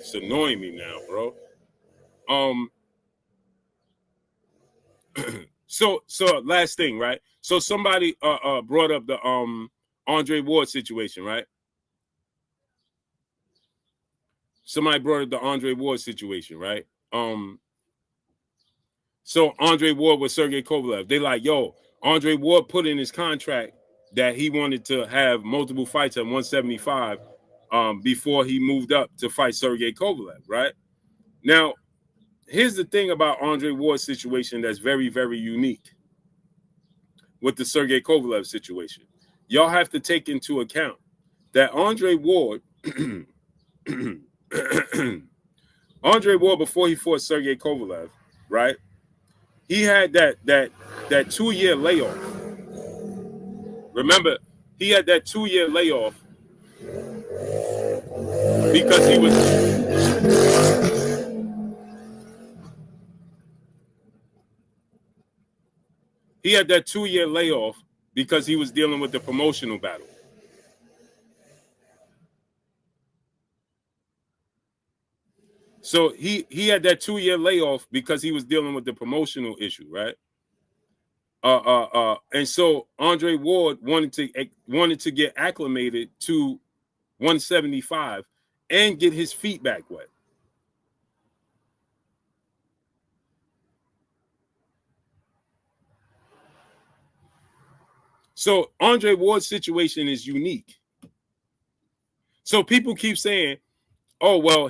It's annoying me now, bro. So last thing, right? So somebody brought up the Andre Ward situation, right? Somebody brought up the Andre Ward situation, right? So Andre Ward with Sergey Kovalev. They like, yo, Andre Ward put in his contract that he wanted to have multiple fights at 175 before he moved up to fight Sergey Kovalev, right? Now, here's the thing about Andre Ward's situation that's very, very unique with the Sergey Kovalev situation. Y'all have to take into account that Andre Ward, before he fought Sergey Kovalev, right? He had that 2-year layoff. Remember, he had that 2-year layoff because he was dealing with the promotional battle. So he had that 2-year layoff because he was dealing with the promotional issue, right? And so Andre Ward wanted to get acclimated to 175 and get his feet back wet. So Andre Ward's situation is unique. So people keep saying, "Oh, well,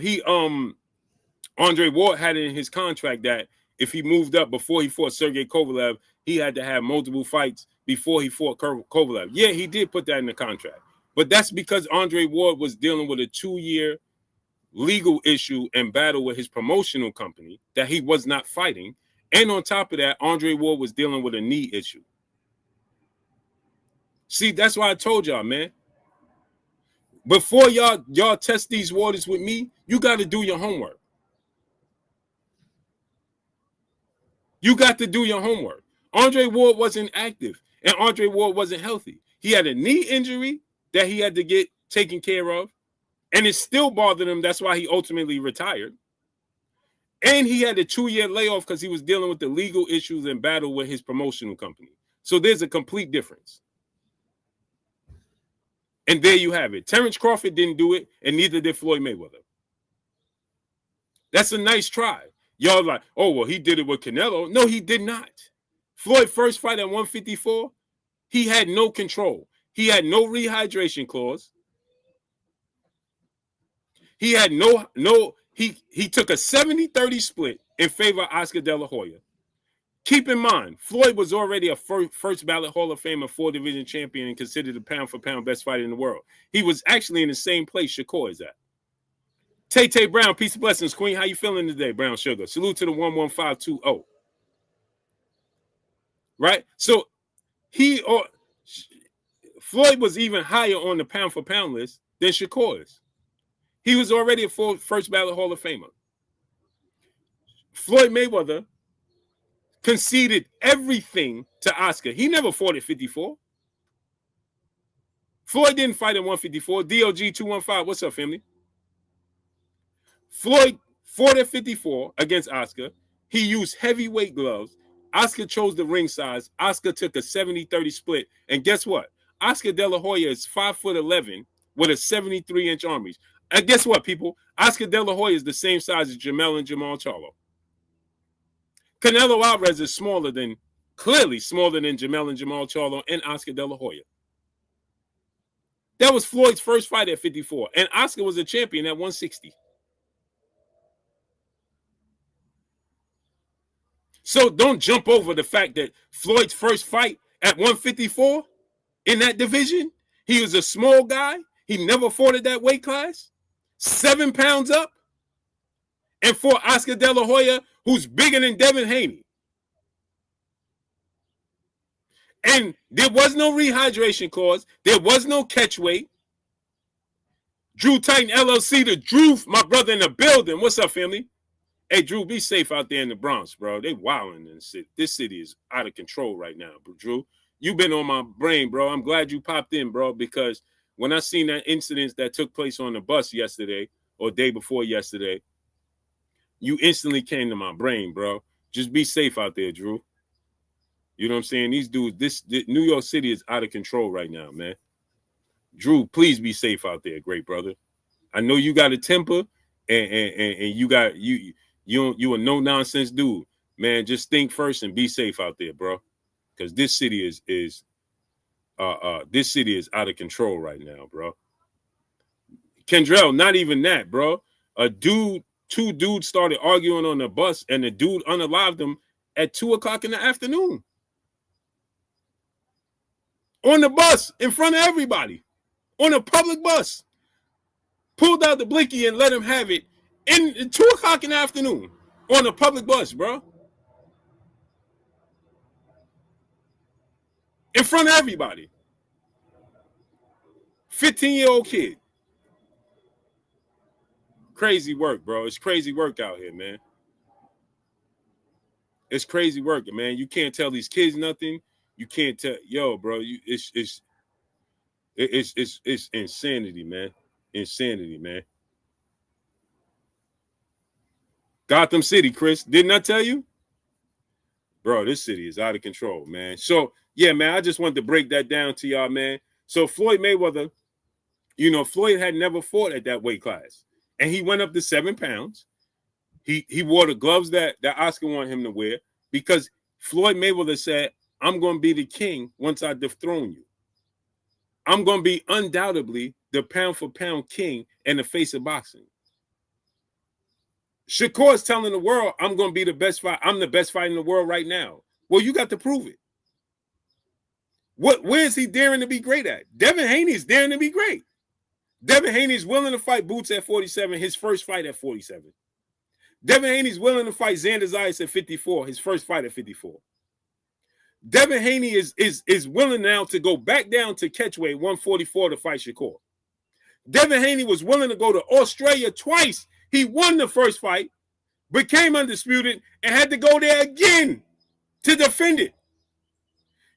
Andre Ward had it in his contract that if he moved up before he fought Sergey Kovalev, he had to have multiple fights before he fought Kovalev." Yeah, he did put that in the contract. But that's because Andre Ward was dealing with a 2-year legal issue and battle with his promotional company that he was not fighting. And on top of that, Andre Ward was dealing with a knee issue. See, that's why I told y'all, man. Before y'all test these waters with me, you got to do your homework. You got to do your homework. Andre Ward wasn't active, and Andre Ward wasn't healthy. He had a knee injury that he had to get taken care of, And it still bothered him. That's why he ultimately retired. And he had a 2-year layoff because he was dealing with the legal issues and battle with his promotional company. So there's a complete difference. And there you have it. Terrence Crawford didn't do it, and neither did Floyd Mayweather. That's a nice try. Y'all like, oh, well, he did it with Canelo. No, he did not. Floyd's first fight at 154, he had no control. He had no rehydration clause. He had he took a 70-30 split in favor of Oscar De La Hoya. Keep in mind, Floyd was already a first ballot Hall of Famer, 4-division champion, and considered a pound-for-pound best fighter in the world. He was actually in the same place Shakur is at. Tay Brown, peace and blessings, Queen. How you feeling today, Brown Sugar? Salute to the 11520. Right? So Floyd was even higher on the pound-for-pound list than Shakur is. He was already a first ballot Hall of Famer. Floyd Mayweather conceded everything to Oscar. He never fought at 54. Floyd didn't fight at 154. DOG 215, what's up, family? Floyd fought at 54 against Oscar. He used heavyweight gloves. Oscar chose the ring size. Oscar took a 70-30 split. And guess what? Oscar De La Hoya is 5'11" with a 73-inch arm. And guess what, people? Oscar De La Hoya is the same size as Jamel and Jamal Charlo. Canelo Alvarez is clearly smaller than Jamel and Jamal Charlo and Oscar De La Hoya. That was Floyd's first fight at 54. And Oscar was a champion at 160. So don't jump over the fact that Floyd's first fight at 154 in that division, he was a small guy. He never fought at that weight class. 7 pounds up. And fought Oscar De La Hoya, who's bigger than Devin Haney. And there was no rehydration clause. There was no catch weight. Drew Titan LLC, the Drew, my brother in the building. What's up, family? Hey, Drew, be safe out there in the Bronx, bro. They wilding in the city. This city is out of control right now, bro. Drew, you've been on my brain, bro. I'm glad you popped in, bro, because when I seen that incident that took place on the bus yesterday or day before yesterday, you instantly came to my brain, bro. Just be safe out there, Drew. You know what I'm saying? These dudes, this New York City is out of control right now, man. Drew, please be safe out there, great brother. I know you got a temper, and you a no nonsense dude, man. Just think first and be safe out there, bro. Because this city is out of control right now, bro. Kendrell, not even that, bro. Two dudes started arguing on the bus, and the dude unalived them at 2:00 in the afternoon. On the bus, in front of everybody. On a public bus. Pulled out the blinky and let him have it in 2:00 in the afternoon. On a public bus, bro. In front of everybody. 15-year-old kid. Crazy work, bro. It's crazy work out here, man. It's crazy work, man. You can't tell these kids nothing. You can't tell, yo, bro. It's insanity, man. Insanity, man. Gotham City, Chris. Didn't I tell you? Bro, this city is out of control, man. So, yeah, man, I just wanted to break that down to y'all, man. So Floyd Mayweather, you know, Floyd had never fought at that weight class. And he went up to 7 pounds. He wore the gloves that Oscar wanted him to wear because Floyd Mayweather said, I'm going to be the king once I dethrone you. I'm going to be undoubtedly the pound-for-pound king and the face of boxing. Shakur is telling the world, I'm going to be the best fight. I'm the best fighter in the world right now. Well, you got to prove it. Where is he daring to be great at? Devin Haney is daring to be great. Devin Haney is willing to fight Boots at 47, his first fight at 47. Devin Haney is willing to fight Xander Zayas at 54, his first fight at 54. Devin Haney is willing now to go back down to catchweight 144 to fight Shakur. Devin Haney was willing to go to Australia twice. He won the first fight, became undisputed, and had to go there again to defend it.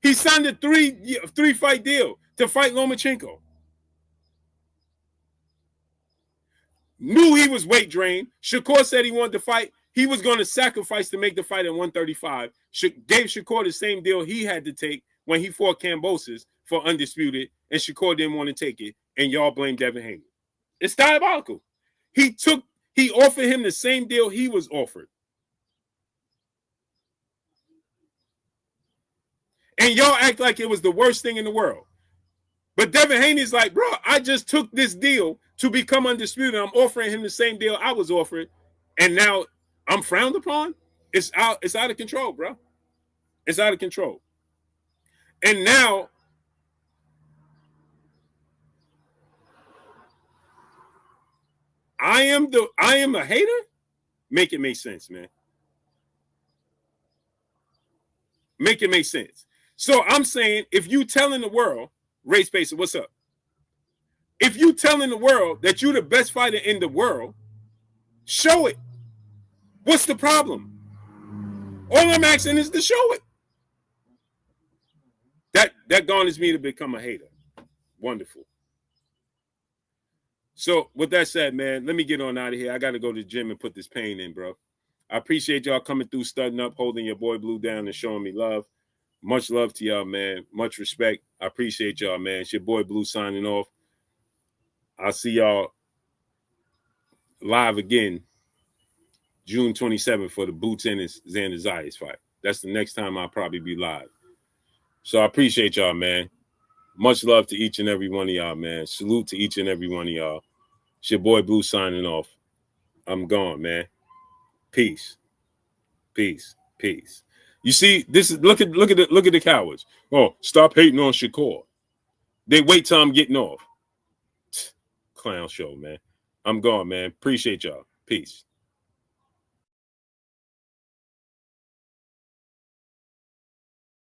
He signed a three-fight deal to fight Lomachenko. knew he was weight drained. Shakur said he wanted to fight. He was going to sacrifice to make the fight at 135. Gave Shakur the same deal he had to take when he fought Kambosos for undisputed, and Shakur didn't want to take it, and y'all blame Devin Haney. It's diabolical. He offered him the same deal he was offered. And y'all act like it was the worst thing in the world. But Devin Haney's like, bro, I just took this deal to become undisputed. I'm offering him the same deal I was offered, and now I'm frowned upon. It's out of control, bro. It's out of control. And now I am a hater. Make it make sense, man. Make it make sense. So I'm saying, if you telling the world, Ray Spacer, what's up? If you telling the world that you're the best fighter in the world, show it. What's the problem? All I'm asking is to show it. That garners me to become a hater. Wonderful. So with that said, man, let me get on out of here. I got to go to the gym and put this pain in, bro. I appreciate y'all coming through, studding up, holding your boy Blue down, and showing me love. Much love to y'all, man. Much respect. I appreciate y'all, man. It's your boy Blue signing off. I'll see y'all live again June 27th for the Boots Ennis Xander Zayas fight. That's the next time I'll probably be live. So I appreciate y'all, man. Much love to each and every one of y'all, man. Salute to each and every one of y'all. It's your boy Blue signing off. I'm gone, man. Peace. Peace. Peace. You see, this is look at the cowards. Oh, stop hating on Shakur. They wait till I'm getting off. Clown show, man. I'm gone, man. Appreciate y'all. Peace.